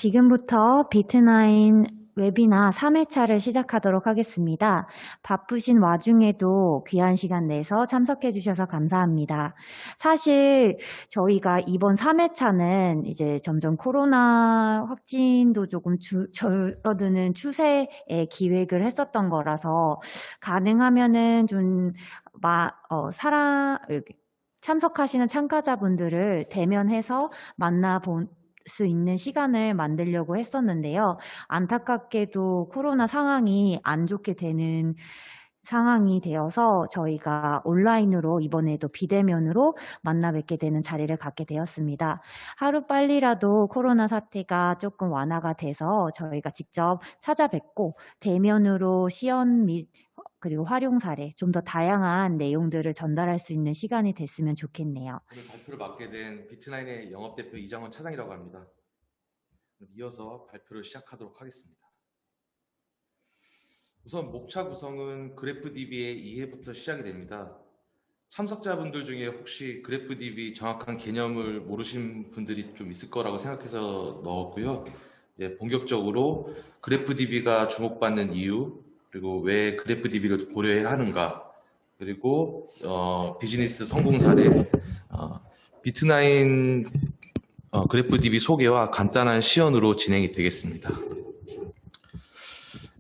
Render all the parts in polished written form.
지금부터 비트나인 웨비나 3회차를 시작하도록 하겠습니다. 바쁘신 와중에도 귀한 시간 내서 참석해 주셔서 감사합니다. 사실 저희가 이번 3회차는 이제 점점 코로나 확진도 조금 줄어드는 추세에 기획을 했었던 거라서 가능하면은 좀 참석하시는 참가자분들을 대면해서 만나본 수 있는 시간을 만들려고 했었는데요. 안타깝게도 코로나 상황이 안 좋게 되는 상황이 되어서 저희가 온라인으로 이번에도 비대면으로 만나 뵙게 되는 자리를 갖게 되었습니다. 하루빨리라도 코로나 사태가 조금 완화가 돼서 저희가 직접 찾아뵙고 대면으로 시연 및 그리고 활용 사례, 좀 더 다양한 내용들을 전달할 수 있는 시간이 됐으면 좋겠네요. 오늘 발표를 맡게 된 비트나인의 영업대표 이장원 차장이라고 합니다. 이어서 발표를 시작하도록 하겠습니다. 우선 목차 구성은 그래프DB의 이해부터 시작이 됩니다. 참석자분들 중에 혹시 그래프DB 정확한 개념을 모르신 분들이 좀 있을 거라고 생각해서 넣었고요. 이제 본격적으로 그래프DB가 주목받는 이유, 그리고 왜 그래프DB를 고려해야 하는가, 그리고 비즈니스 성공 사례, 비트나인 그래프DB 소개와 간단한 시연으로 진행이 되겠습니다.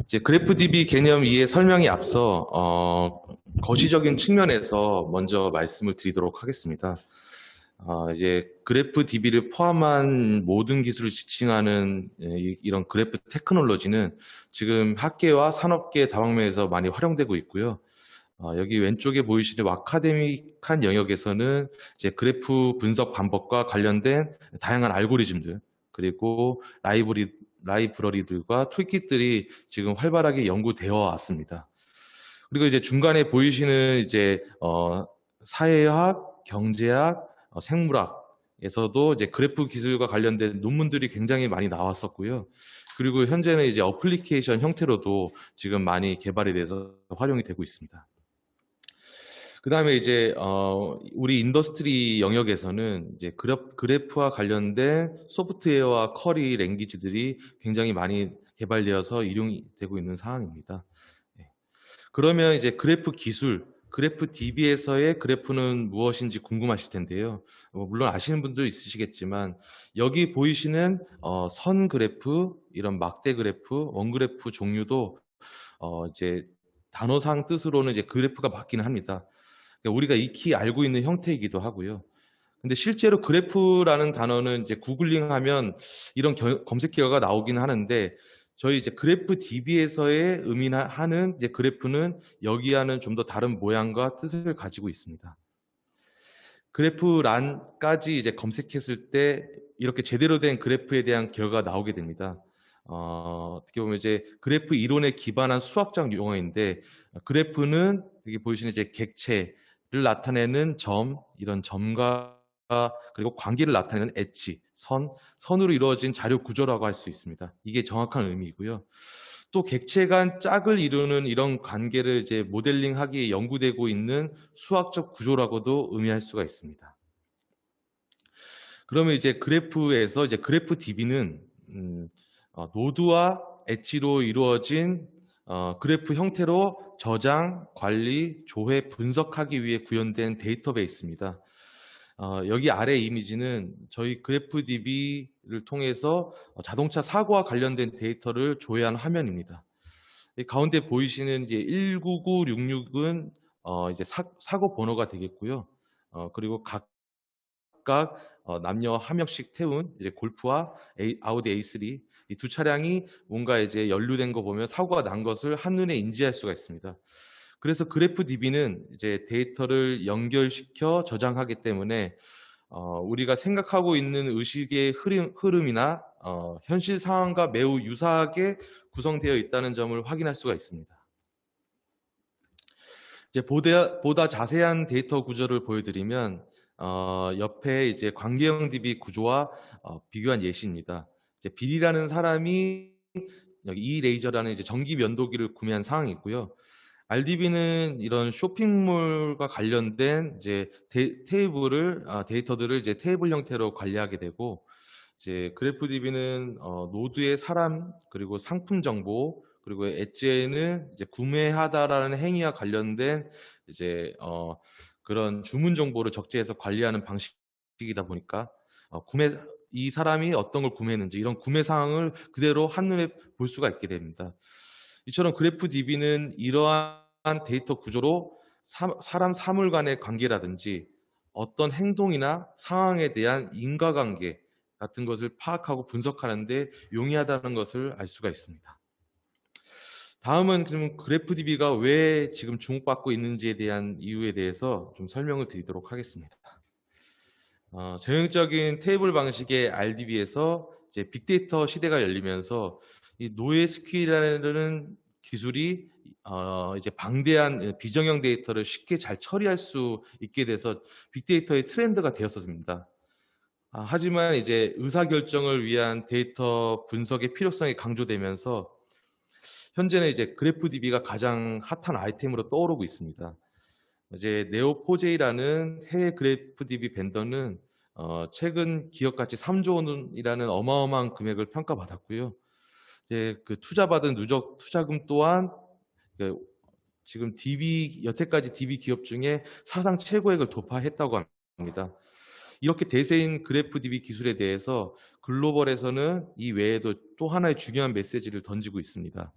이제 그래프DB 개념 이해 설명에 앞서 거시적인 측면에서 먼저 말씀을 드리도록 하겠습니다. 이제 그래프DB를 포함한 모든 기술을 지칭하는 이런 그래프 테크놀로지는 지금 학계와 산업계 다방면에서 많이 활용되고 있고요. 여기 왼쪽에 보이시는 아카데믹한 영역에서는 이제 그래프 분석 방법과 관련된 다양한 알고리즘들, 그리고 라이브러리들과 툴킷들이 지금 활발하게 연구되어 왔습니다. 그리고 이제 중간에 보이시는 이제 사회학, 경제학, 생물학에서도 이제 그래프 기술과 관련된 논문들이 굉장히 많이 나왔었고요. 그리고 현재는 이제 어플리케이션 형태로도 지금 많이 개발이 돼서 활용이 되고 있습니다. 그 다음에 이제 우리 인더스트리 영역에서는 이제 그래프와 관련된 소프트웨어와 쿼리 랭귀지들이 굉장히 많이 개발되어서 이용이 되고 있는 상황입니다. 그러면 이제 그래프 기술, 그래프DB에서의 그래프는 무엇인지 궁금하실 텐데요. 물론 아시는 분도 있으시겠지만 여기 보이시는 선 그래프, 이런 막대 그래프, 원 그래프 종류도 이제 단어상 뜻으로는 이제 그래프가 맞기는 합니다. 우리가 익히 알고 있는 형태이기도 하고요. 근데 실제로 그래프라는 단어는 이제 구글링하면 이런 검색 결과가 나오긴 하는데 저희 이제 그래프DB에서의 의미하는 이제 그래프는 여기와는 좀 더 다른 모양과 뜻을 가지고 있습니다. 그래프란까지 이제 검색했을 때 이렇게 제대로 된 그래프에 대한 결과가 나오게 됩니다. 어떻게 보면 이제 그래프 이론에 기반한 수학적 용어인데 그래프는 여기 보이시는 이제 객체를 나타내는 점, 이런 점과 그리고 관계를 나타내는 엣지, 선으로 이루어진 자료 구조라고 할 수 있습니다. 이게 정확한 의미이고요. 또 객체 간 짝을 이루는 이런 관계를 이제 모델링하기에 연구되고 있는 수학적 구조라고도 의미할 수가 있습니다. 그러면 이제 그래프에서 이제 그래프DB는 노드와 엣지로 이루어진 그래프 형태로 저장, 관리, 조회, 분석하기 위해 구현된 데이터베이스입니다. 여기 아래 이미지는 저희 그래프DB를 통해서 자동차 사고와 관련된 데이터를 조회한 화면입니다. 가운데 보이시는 이제 19966은 이제 사고 번호가 되겠고요. 그리고 각각 남녀 한 명씩 태운 이제 골프와 아우디 A3 이 두 차량이 뭔가 이제 연루된 거 보면 사고가 난 것을 한눈에 인지할 수가 있습니다. 그래서 그래프DB는 이제 데이터를 연결시켜 저장하기 때문에 우리가 생각하고 있는 의식의 흐름이나 현실 상황과 매우 유사하게 구성되어 있다는 점을 확인할 수가 있습니다. 이제 보다 자세한 데이터 구조를 보여드리면 옆에 이제 관계형 DB 구조와 비교한 예시입니다. 이제 빌이라는 사람이 여기 이레이저라는 이제 전기 면도기를 구매한 상황이 있고요. RDB는 이런 쇼핑몰과 관련된 이제 데이터들을 이제 테이블 형태로 관리하게 되고 이제 그래프DB는 노드의 사람 그리고 상품 정보 그리고 엣지에는 이제 구매하다라는 행위와 관련된 이제 그런 주문 정보를 적재해서 관리하는 방식이다 보니까 이 사람이 어떤 걸 구매했는지 이런 구매 상황을 그대로 한눈에 볼 수가 있게 됩니다. 이처럼 그래프DB는 이러한 데이터 구조로 사람 사물 간의 관계라든지 어떤 행동이나 상황에 대한 인과관계 같은 것을 파악하고 분석하는 데 용이하다는 것을 알 수가 있습니다. 다음은 그럼 그래프DB가 왜 지금 주목받고 있는지에 대한 이유에 대해서 좀 설명을 드리도록 하겠습니다. 전형적인 테이블 방식의 RDB에서 이제 빅데이터 시대가 열리면서 이 NoSQL이라는 기술이 이제 방대한 비정형 데이터를 쉽게 잘 처리할 수 있게 돼서 빅데이터의 트렌드가 되었습니다. 하지만 이제 의사결정을 위한 데이터 분석의 필요성이 강조되면서 현재는 이제 그래프DB가 가장 핫한 아이템으로 떠오르고 있습니다. 이제 네오포제이라는 해외 그래프DB 벤더는 최근 기업 가치 3조 원이라는 어마어마한 금액을 평가받았고요. 이제 그 투자받은 누적 투자금 또한 지금 여태까지 DB 기업 중에 사상 최고액을 돌파했다고 합니다. 이렇게 대세인 그래프DB 기술에 대해서 글로벌에서는 이 외에도 또 하나의 중요한 메시지를 던지고 있습니다.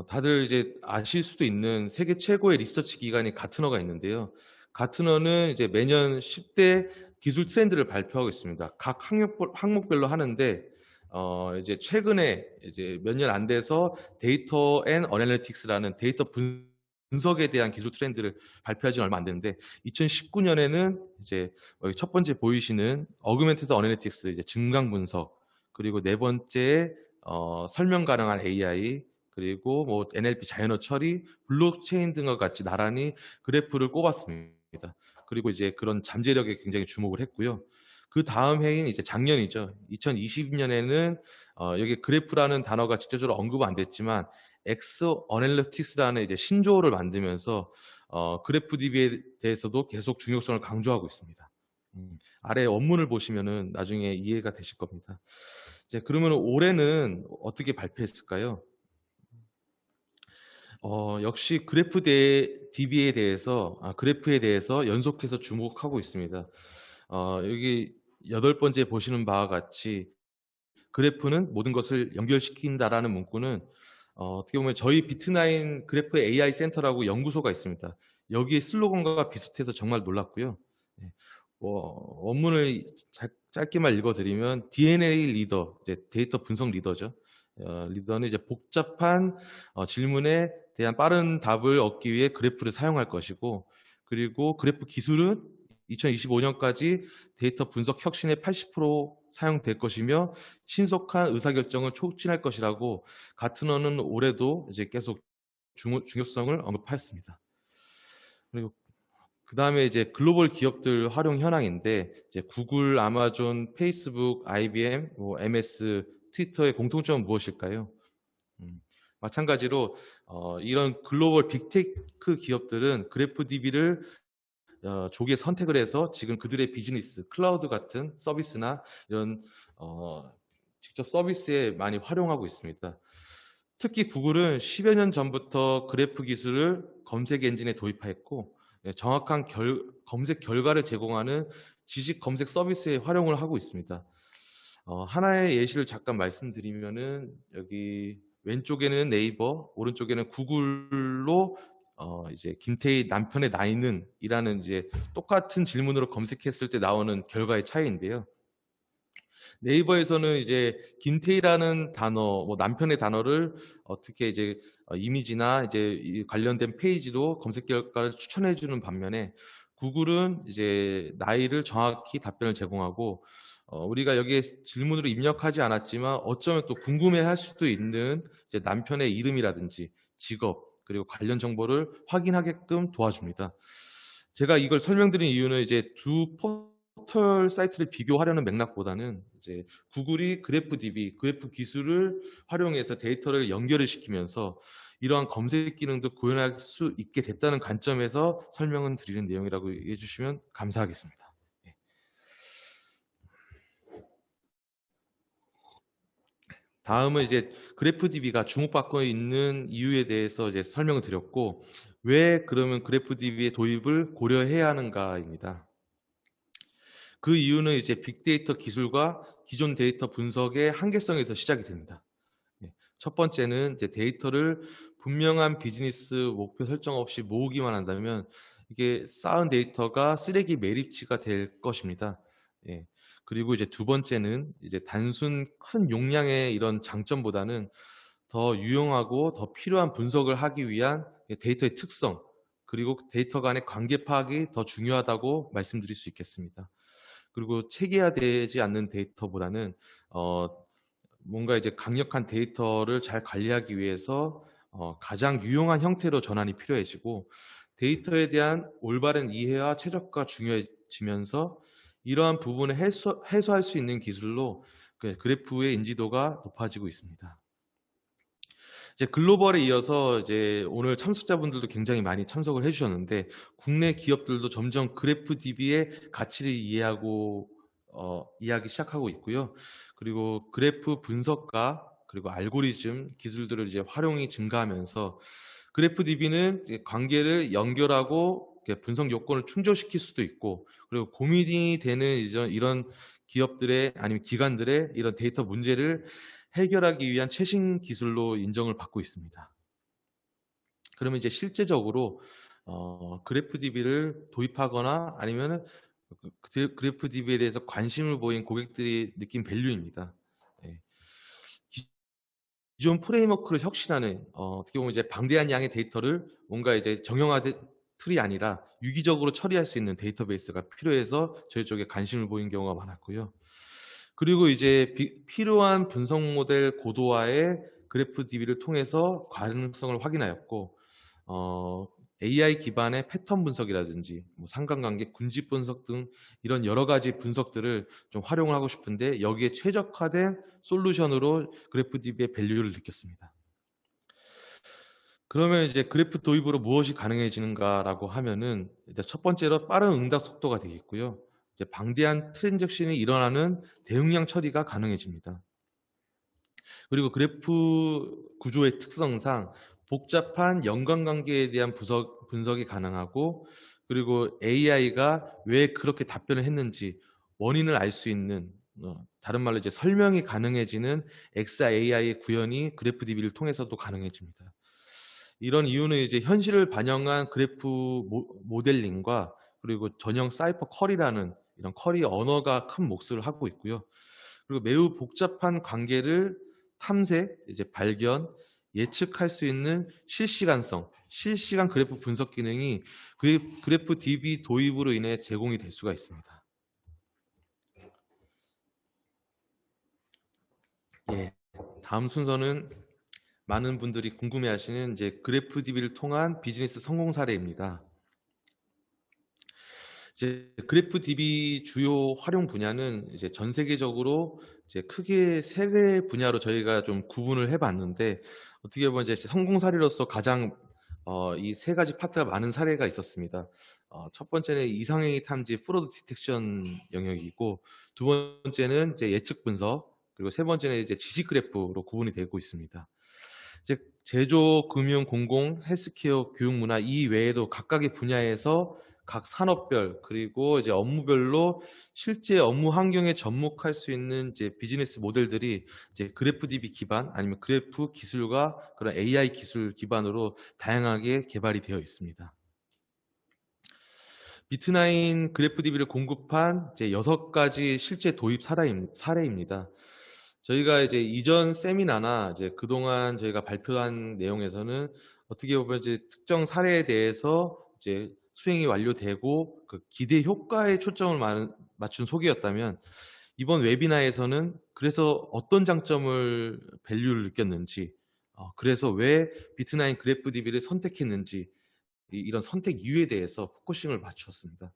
다들 이제 아실 수도 있는 세계 최고의 리서치 기관이 가트너가 있는데요. 가트너는 이제 매년 10대 기술 트렌드를 발표하고 있습니다. 각 항목별로 하는데, 이제 최근에 이제 몇 년 안 돼서 데이터 앤 어널리틱스라는 데이터 분석에 대한 기술 트렌드를 발표하지 얼마 안 됐는데, 2019년에는 이제 여기 첫 번째 보이시는 어그멘티드 어널리틱스, 이제 증강 분석, 그리고 네 번째 설명 가능한 AI, 그리고 뭐 NLP 자연어 처리, 블록체인 등과 같이 나란히 그래프를 꼽았습니다. 그리고 이제 그런 잠재력에 굉장히 주목을 했고요. 그 다음 해인 이제 작년이죠. 2020년에는 여기 그래프라는 단어가 직접적으로 언급 안 됐지만 엑스 어널리틱스라는 이제 신조어를 만들면서 그래프DB에 대해서도 계속 중요성을 강조하고 있습니다. 아래 원문을 보시면은 나중에 이해가 되실 겁니다. 이제 그러면 올해는 어떻게 발표했을까요? 역시 DB에 대해서, 그래프에 대해서 연속해서 주목하고 있습니다. 여기 8번째 보시는 바와 같이 그래프는 모든 것을 연결시킨다라는 문구는 어떻게 보면 저희 비트나인 그래프 AI 센터라고 연구소가 있습니다. 여기에 슬로건과 비슷해서 정말 놀랐고요. 네. 원문을 짧게만 읽어드리면 DNA 리더, 이제 데이터 분석 리더죠. 리더는 이제 복잡한 질문에 대한 빠른 답을 얻기 위해 그래프를 사용할 것이고, 그리고 그래프 기술은 2025년까지 데이터 분석 혁신의 80% 사용될 것이며 신속한 의사결정을 촉진할 것이라고 가트너는 올해도 이제 계속 중요성을 언급하였습니다. 그리고 그 다음에 이제 글로벌 기업들 활용 현황인데 이제 구글, 아마존, 페이스북, IBM, MS, 트위터의 공통점은 무엇일까요? 마찬가지로 이런 글로벌 빅테크 기업들은 그래프DB를 조기에 선택을 해서 지금 그들의 비즈니스, 클라우드 같은 서비스나 이런 직접 서비스에 많이 활용하고 있습니다. 특히 구글은 10여 년 전부터 그래프 기술을 검색 엔진에 도입했고 정확한 검색 결과를 제공하는 지식 검색 서비스에 활용을 하고 있습니다. 하나의 예시를 잠깐 말씀드리면은 여기 왼쪽에는 네이버, 오른쪽에는 구글로 이제 김태희 남편의 나이는 이라는 이제 똑같은 질문으로 검색했을 때 나오는 결과의 차이인데요. 네이버에서는 이제 김태희라는 단어, 남편의 단어를 어떻게 이제 이미지나 이제 관련된 페이지로 검색 결과를 추천해 주는 반면에 구글은 이제 나이를 정확히 답변을 제공하고 우리가 여기에 질문으로 입력하지 않았지만 어쩌면 또 궁금해할 수도 있는 이제 남편의 이름이라든지 직업 그리고 관련 정보를 확인하게끔 도와줍니다. 제가 이걸 설명드린 이유는 이제 두 포털 사이트를 비교하려는 맥락보다는 이제 구글이 그래프DB, 그래프 기술을 활용해서 데이터를 연결을 시키면서 이러한 검색 기능도 구현할 수 있게 됐다는 관점에서 설명을 드리는 내용이라고 이해해 주시면 감사하겠습니다. 다음은 이제 그래프DB가 주목받고 있는 이유에 대해서 이제 설명을 드렸고, 왜 그러면 그래프DB의 도입을 고려해야 하는가입니다. 그 이유는 이제 빅데이터 기술과 기존 데이터 분석의 한계성에서 시작이 됩니다. 첫 번째는 이제 데이터를 분명한 비즈니스 목표 설정 없이 모으기만 한다면 이게 쌓은 데이터가 쓰레기 매립지가 될 것입니다. 예. 그리고 이제 두 번째는 이제 단순 큰 용량의 이런 장점보다는 더 유용하고 더 필요한 분석을 하기 위한 데이터의 특성, 그리고 데이터 간의 관계 파악이 더 중요하다고 말씀드릴 수 있겠습니다. 그리고 체계화되지 않는 데이터보다는 뭔가 이제 강력한 데이터를 잘 관리하기 위해서 가장 유용한 형태로 전환이 필요해지고, 데이터에 대한 올바른 이해와 최적화가 중요해지면서 이러한 부분을 해소할 수 있는 기술로 그래프의 인지도가 높아지고 있습니다. 이제 글로벌에 이어서 이제 오늘 참석자분들도 굉장히 많이 참석을 해주셨는데, 국내 기업들도 점점 그래프DB의 가치를 이해하기 시작하고 있고요. 그리고 그래프 분석과 그리고 알고리즘 기술들을 이제 활용이 증가하면서 그래프DB는 관계를 연결하고 분석 요건을 충족시킬 수도 있고, 그리고 고민이 되는 이런 기업들의 아니면 기관들의 이런 데이터 문제를 해결하기 위한 최신 기술로 인정을 받고 있습니다. 그러면 이제 실제적으로 그래프DB를 도입하거나 아니면은 그래프DB에 대해서 관심을 보인 고객들이 느낀 밸류입니다. 예. 기존 프레임워크를 혁신하는 어떻게 보면 이제 방대한 양의 데이터를 뭔가 이제 정형화된 틀이 아니라 유기적으로 처리할 수 있는 데이터베이스가 필요해서 저희 쪽에 관심을 보인 경우가 많았고요. 그리고 이제 필요한 분석 모델 고도화의 그래프DB를 통해서 가능성을 확인하였고, AI 기반의 패턴 분석이라든지 뭐 상관관계, 군집 분석 등 이런 여러 가지 분석들을 좀 활용을 하고 싶은데, 여기에 최적화된 솔루션으로 그래프DB의 밸류를 느꼈습니다. 그러면 이제 그래프 도입으로 무엇이 가능해지는가라고 하면은, 일단 첫 번째로 빠른 응답 속도가 되겠고요. 이제 방대한 트랜잭션이 일어나는 대용량 처리가 가능해집니다. 그리고 그래프 구조의 특성상 복잡한 연관관계에 대한 분석이 가능하고, 그리고 AI가 왜 그렇게 답변을 했는지 원인을 알 수 있는, 다른 말로 이제 설명이 가능해지는 XAI의 구현이 그래프DB를 통해서도 가능해집니다. 이런 이유는 이제 현실을 반영한 그래프 모델링과 그리고 전형 사이퍼 쿼리라는 이런 쿼리 언어가 큰 몫을 하고 있고요. 그리고 매우 복잡한 관계를 탐색, 이제 발견, 예측할 수 있는 실시간 그래프 분석 기능이 그래프DB 도입으로 인해 제공이 될 수가 있습니다. 예, 다음 순서는 많은 분들이 궁금해하시는 이제 그래프DB를 통한 비즈니스 성공 사례입니다. 이제 그래프DB 주요 활용 분야는 이제 전 세계적으로 이제 크게 세 개 분야로 저희가 좀 구분을 해봤는데, 어떻게 보면 이제 성공 사례로서 가장 이 세 가지 파트가 많은 사례가 있었습니다. 첫 번째는 이상행위 탐지 프로드 디텍션 영역이고, 두 번째는 이제 예측 분석, 그리고 세 번째는 이제 지식 그래프로 구분이 되고 있습니다. 이제 제조, 금융, 공공, 헬스케어, 교육, 문화 이 외에도 각각의 분야에서 각 산업별 그리고 이제 업무별로 실제 업무 환경에 접목할 수 있는 이제 비즈니스 모델들이 이제 그래프DB 기반 아니면 그래프 기술과 그런 AI 기술 기반으로 다양하게 개발이 되어 있습니다. 비트나인 그래프DB를 공급한 이제 6가지 실제 도입 사례입니다. 저희가 이제 이전 세미나나 이제 그동안 저희가 발표한 내용에서는 어떻게 보면 이제 특정 사례에 대해서 이제 수행이 완료되고 그 기대 효과에 초점을 맞춘 소개였다면, 이번 웨비나에서는 그래서 어떤 장점을 밸류를 느꼈는지, 그래서 왜 비트나인 그래프DB를 선택했는지 이런 선택 이유에 대해서 포커싱을 맞추었습니다.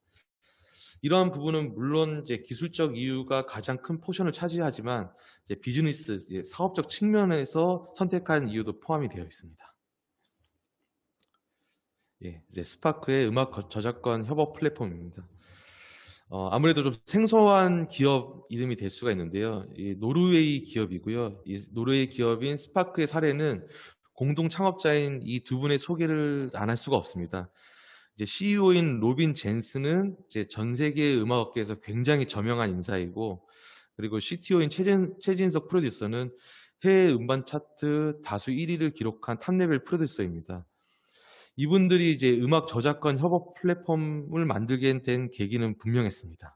이러한 부분은 물론 이제 기술적 이유가 가장 큰 포션을 차지하지만 이제 비즈니스, 사업적 측면에서 선택한 이유도 포함이 되어 있습니다. 예, 이제 스파크의 음악 저작권 협업 플랫폼입니다. 아무래도 좀 생소한 기업 이름이 될 수가 있는데요. 이 노르웨이 기업이고요. 이 노르웨이 기업인 스파크의 사례는 공동 창업자인 이 두 분의 소개를 안 할 수가 없습니다. 이제 CEO인 로빈 젠스는 이제 전 세계 음악업계에서 굉장히 저명한 인사이고, 그리고 CTO인 최진석 프로듀서는 해외 음반 차트 다수 1위를 기록한 탑레벨 프로듀서입니다. 이분들이 이제 음악 저작권 협업 플랫폼을 만들게 된 계기는 분명했습니다.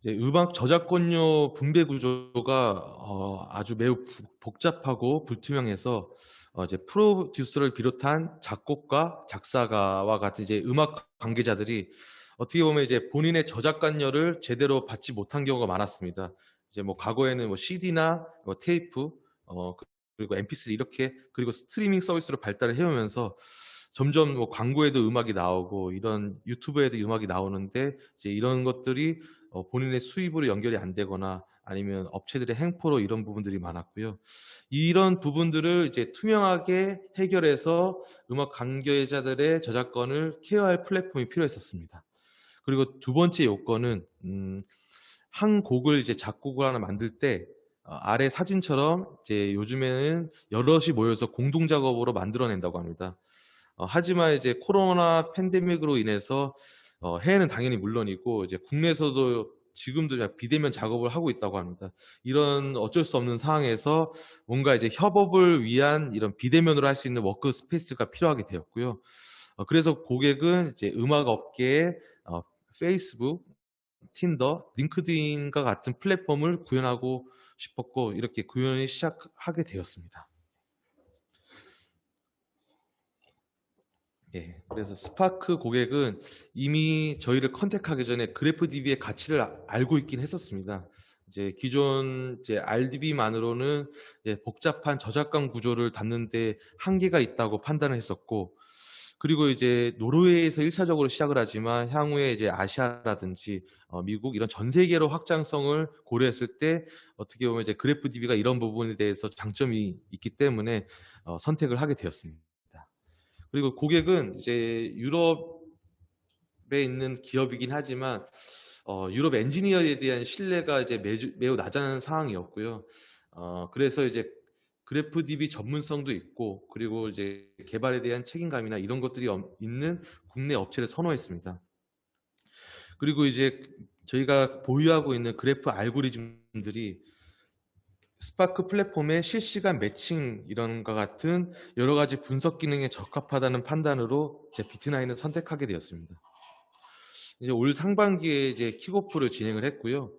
이제 음악 저작권료 분배 구조가 아주 매우 복잡하고 불투명해서 이제 프로듀서를 비롯한 작곡가, 작사가와 같은 이제 음악 관계자들이 어떻게 보면 이제 본인의 저작권료를 제대로 받지 못한 경우가 많았습니다. 이제 뭐 과거에는 뭐 CD나 뭐 테이프, 그리고 MP3 이렇게, 그리고 스트리밍 서비스로 발달을 해오면서 점점 뭐 광고에도 음악이 나오고 이런 유튜브에도 음악이 나오는데, 이제 이런 것들이 본인의 수입으로 연결이 안 되거나 아니면 업체들의 행포로 이런 부분들이 많았고요. 이런 부분들을 이제 투명하게 해결해서 음악 관계자들의 저작권을 케어할 플랫폼이 필요했었습니다. 그리고 두 번째 요건은 한 곡을 이제 작곡을 하나 만들 때 아래 사진처럼 이제 요즘에는 여럿이 모여서 공동 작업으로 만들어낸다고 합니다. 하지만 이제 코로나 팬데믹으로 인해서 해외는 당연히 물론이고 이제 국내에서도 지금도 비대면 작업을 하고 있다고 합니다. 이런 어쩔 수 없는 상황에서 뭔가 이제 협업을 위한 이런 비대면으로 할 수 있는 워크 스페이스가 필요하게 되었고요. 그래서 고객은 이제 음악 업계의 페이스북, 틴더, 링크드인과 같은 플랫폼을 구현하고 싶었고 이렇게 구현이 시작하게 되었습니다. 예, 그래서 스파크 고객은 이미 저희를 컨택하기 전에 그래프DB의 가치를 알고 있긴 했었습니다. 이제 기존 이제 RDB만으로는 복잡한 저작권 구조를 담는데 한계가 있다고 판단을 했었고, 그리고 이제 노르웨이에서 1차적으로 시작을 하지만 향후에 이제 아시아라든지 미국 이런 전 세계로 확장성을 고려했을 때 어떻게 보면 이제 그래프DB가 이런 부분에 대해서 장점이 있기 때문에 선택을 하게 되었습니다. 그리고 고객은 이제 유럽에 있는 기업이긴 하지만 유럽 엔지니어에 대한 신뢰가 이제 매우 낮은 상황이었고요. 그래서 이제 그래프DB 전문성도 있고, 그리고 이제 개발에 대한 책임감이나 이런 것들이 있는 국내 업체를 선호했습니다. 그리고 이제 저희가 보유하고 있는 그래프 알고리즘들이 스파크 플랫폼의 실시간 매칭 이런 것 같은 여러 가지 분석 기능에 적합하다는 판단으로 이제 비트나인을 선택하게 되었습니다. 이제 올 상반기에 이제 킥오프를 진행을 했고요.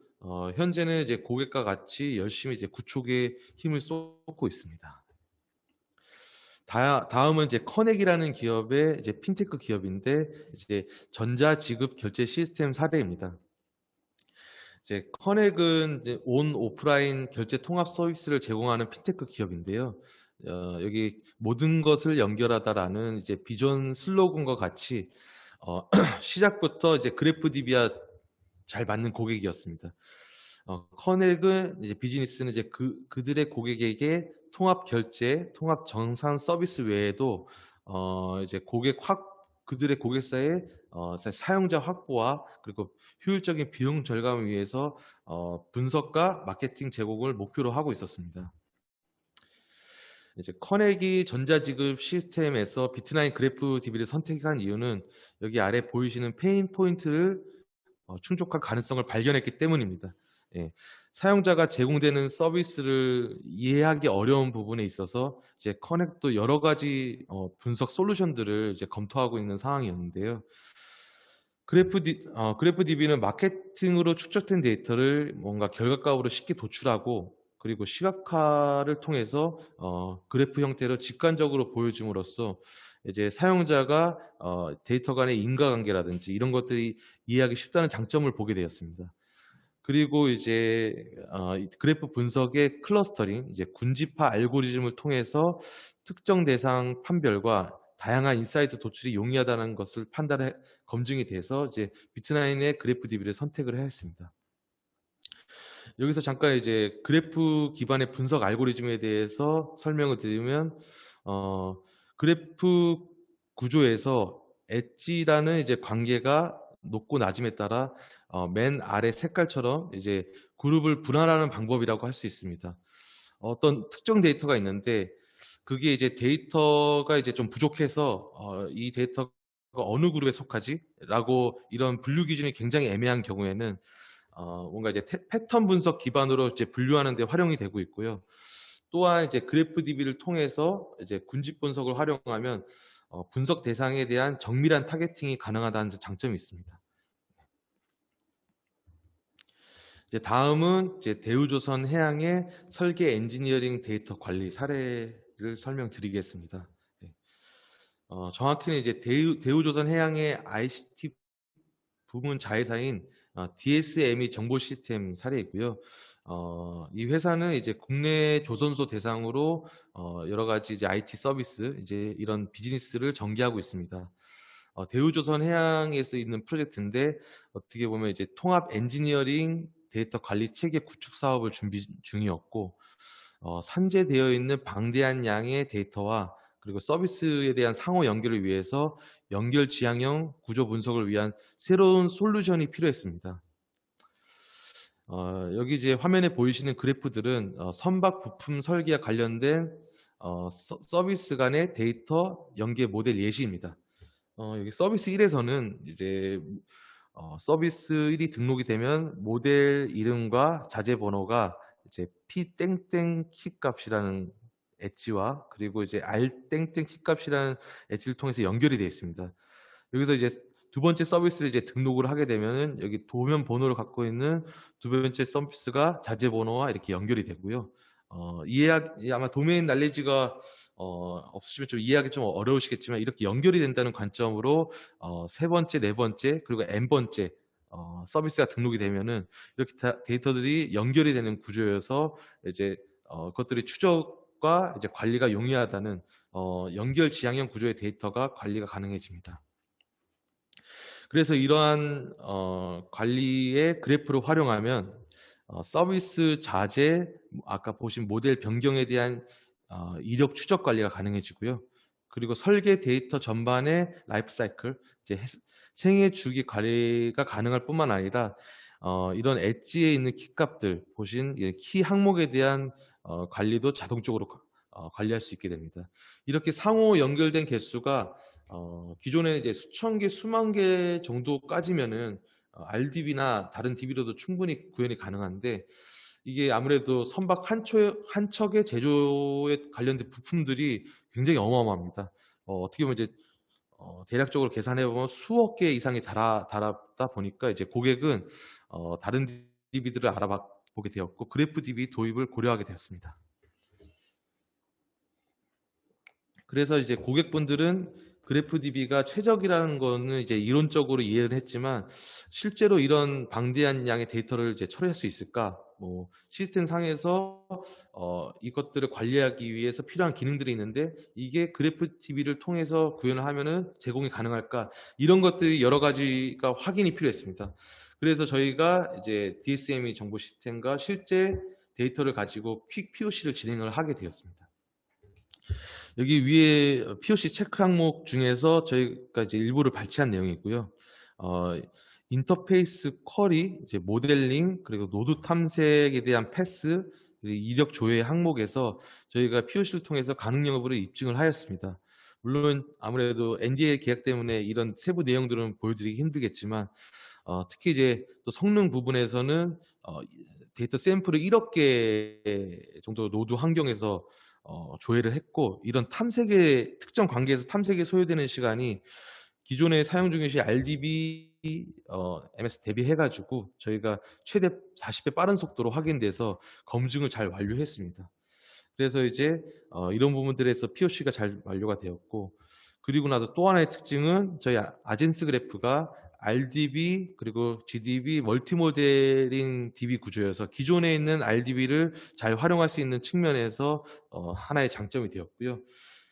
현재는 이제 고객과 같이 열심히 이제 구축에 힘을 쏟고 있습니다. 다음은 이제 커넥이라는 기업의 이제 핀테크 기업인데, 이제 전자지급 결제 시스템 사례입니다. 이제 커넥은 이제 온 오프라인 결제 통합 서비스를 제공하는 핀테크 기업인데요. 여기 모든 것을 연결하다라는 이제 비전 슬로건과 같이 시작부터 이제 그래프DB와 잘 맞는 고객이었습니다. 커넥은 이제 비즈니스는 이제 그들의 고객에게 통합 결제, 통합 정산 서비스 외에도 이제 그들의 고객사의 사용자 확보와 그리고 효율적인 비용 절감을 위해서 분석과 마케팅 제공을 목표로 하고 있었습니다. 이제 커넥이 전자지급 시스템에서 비트나인 그래프DB를 선택한 이유는 여기 아래 보이시는 페인 포인트를 충족할 가능성을 발견했기 때문입니다. 예, 사용자가 제공되는 서비스를 이해하기 어려운 부분에 있어서 이제 커넥도 여러 가지 분석 솔루션들을 이제 검토하고 있는 상황이었는데요. 그래프DB는 마케팅으로 축적된 데이터를 뭔가 결과값으로 쉽게 도출하고, 그리고 시각화를 통해서 그래프 형태로 직관적으로 보여줌으로써 이제 사용자가 데이터 간의 인과관계라든지 이런 것들이 이해하기 쉽다는 장점을 보게 되었습니다. 그리고 이제 그래프 분석의 클러스터링, 이제 군집화 알고리즘을 통해서 특정 대상 판별과 다양한 인사이트 도출이 용이하다는 것을 검증이 돼서 이제 비트나인의 그래프DB를 선택을 했습니다. 여기서 잠깐 이제 그래프 기반의 분석 알고리즘에 대해서 설명을 드리면, 그래프 구조에서 엣지라는 이제 관계가 높고 낮음에 따라 맨 아래 색깔처럼 이제 그룹을 분할하는 방법이라고 할 수 있습니다. 어떤 특정 데이터가 있는데 그게 이제 데이터가 이제 좀 부족해서 이 데이터가 어느 그룹에 속하지?라고 이런 분류 기준이 굉장히 애매한 경우에는 뭔가 이제 패턴 분석 기반으로 이제 분류하는 데 활용이 되고 있고요. 또한 이제 그래프DB를 통해서 이제 군집 분석을 활용하면 분석 대상에 대한 정밀한 타겟팅이 가능하다는 장점이 있습니다. 이제 다음은 이제 대우조선 해양의 설계 엔지니어링 데이터 관리 사례를 설명드리겠습니다. 네. 정확히는 이제 대우조선 해양의 ICT 부문 자회사인 DSME 정보 시스템 사례이고요. 이 회사는 이제 국내 조선소 대상으로 여러 가지 이제 IT 서비스 이제 이런 비즈니스를 전개하고 있습니다. 대우조선 해양에서 있는 프로젝트인데 어떻게 보면 이제 통합 엔지니어링 데이터 관리 체계 구축 사업을 준비 중이었고 산재되어 있는 방대한 양의 데이터와 그리고 서비스에 대한 상호 연결을 위해서 연결 지향형 구조 분석을 위한 새로운 솔루션이 필요했습니다. 여기 이제 화면에 보이시는 그래프들은 선박 부품 설계와 관련된 서비스 간의 데이터 연계 모델 예시입니다. 여기 서비스 1에서는 이제 서비스 1이 등록이 되면 모델 이름과 자재 번호가 이제 P 땡땡 키 값이라는 엣지와 그리고 이제 R 땡땡 키 값이라는 엣지를 통해서 연결이 되어 있습니다. 여기서 이제 두 번째 서비스를 이제 등록을 하게 되면은 여기 도면 번호를 갖고 있는 두 번째 서비스가 자재 번호와 이렇게 연결이 되고요. 아마 도메인 날리지가 없으시면 좀 이해하기 좀 어려우시겠지만 이렇게 연결이 된다는 관점으로 세 번째, 네 번째 그리고 n 번째 서비스가 등록이 되면은 이렇게 데이터들이 연결이 되는 구조여서 이제 그것들이 추적과 이제 관리가 용이하다는 연결 지향형 구조의 데이터가 관리가 가능해집니다. 그래서 이러한 관리의 그래프를 활용하면 서비스 자재, 아까 보신 모델 변경에 대한 이력 추적 관리가 가능해지고요. 그리고 설계 데이터 전반의 라이프 사이클, 이제 생애 주기 관리가 가능할 뿐만 아니라 이런 엣지에 있는 키 값들 보신 키 항목에 대한 관리도 자동적으로 관리할 수 있게 됩니다. 이렇게 상호 연결된 개수가 기존에 이제 수천 개, 수만 개 정도까지면은 RDB나 다른 DB로도 충분히 구현이 가능한데 이게 아무래도 선박 한 척의 제조에 관련된 부품들이 굉장히 어마어마합니다. 어떻게 보면 이제 대략적으로 계산해 보면 수억 개 이상이 달았다 보니까 이제 고객은 다른 DB들을 알아보게 되었고 그래프DB 도입을 고려하게 되었습니다. 그래서 이제 고객분들은 그래프DB가 최적이라는 거는 이제 이론적으로 이해를 했지만 실제로 이런 방대한 양의 데이터를 이제 처리할 수 있을까? 뭐 시스템 상에서 이것들을 관리하기 위해서 필요한 기능들이 있는데 이게 그래프DB를 통해서 구현을 하면은 제공이 가능할까? 이런 것들이 여러 가지가 확인이 필요했습니다. 그래서 저희가 이제 DSME 정보 시스템과 실제 데이터를 가지고 퀵 POC를 진행을 하게 되었습니다. 여기 위에 POC 체크 항목 중에서 저희가 이제 일부를 발췌한 내용이고요. 인터페이스 쿼리, 이제 모델링, 그리고 노드 탐색에 대한 패스, 그리고 이력 조회 항목에서 저희가 POC를 통해서 가능 여부를 입증을 하였습니다. 물론 아무래도 NDA 계약 때문에 이런 세부 내용들은 보여드리기 힘들겠지만 특히 이제 또 성능 부분에서는 데이터 샘플을 1억 개 정도 노드 환경에서 조회를 했고 이런 탐색의 특정 관계에서 탐색에 소요되는 시간이 기존에 사용 중이신 RDB MS 대비해가지고 저희가 최대 40배 빠른 속도로 확인돼서 검증을 잘 완료했습니다. 그래서 이제 이런 부분들에서 POC가 잘 완료가 되었고 그리고 나서 또 하나의 특징은 저희 아젠스 그래프가 RDB 그리고 GDB 멀티모델링 DB 구조여서 기존에 있는 RDB를 잘 활용할 수 있는 측면에서 하나의 장점이 되었고요.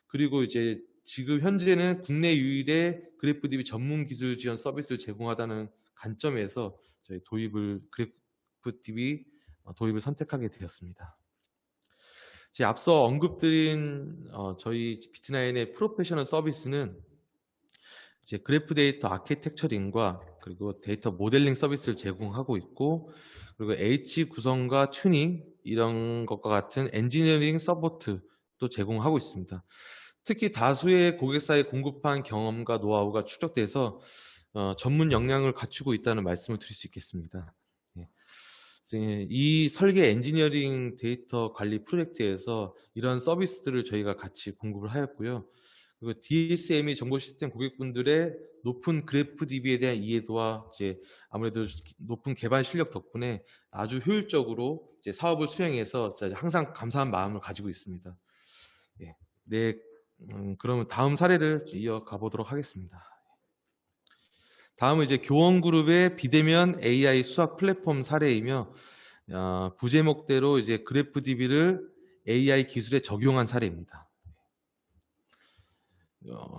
그리고 이제 지금 현재는 국내 유일의 그래프DB 전문 기술 지원 서비스를 제공하다는 관점에서 저희 그래프DB 도입을 선택하게 되었습니다. 제 앞서 언급드린 저희 비트나인의 프로페셔널 서비스는 이제 그래프 데이터 아키텍처링과 그리고 데이터 모델링 서비스를 제공하고 있고, 그리고 H 구성과 튜닝 이런 것과 같은 엔지니어링 서포트도 제공하고 있습니다. 특히 다수의 고객사에 공급한 경험과 노하우가 축적돼서 전문 역량을 갖추고 있다는 말씀을 드릴 수 있겠습니다. 예. 이 설계 엔지니어링 데이터 관리 프로젝트에서 이런 서비스들을 저희가 같이 공급을 하였고요. 그리고 DSM이 정보 시스템 고객분들의 높은 그래프 DB에 대한 이해도와 이제 아무래도 높은 개발 실력 덕분에 아주 효율적으로 이제 사업을 수행해서 항상 감사한 마음을 가지고 있습니다. 예. 네, 그러면 다음 사례를 이어가 보도록 하겠습니다. 다음은 이제 교원그룹의 비대면 AI 수학 플랫폼 사례이며, 부제목대로 이제 그래프 DB를 AI 기술에 적용한 사례입니다.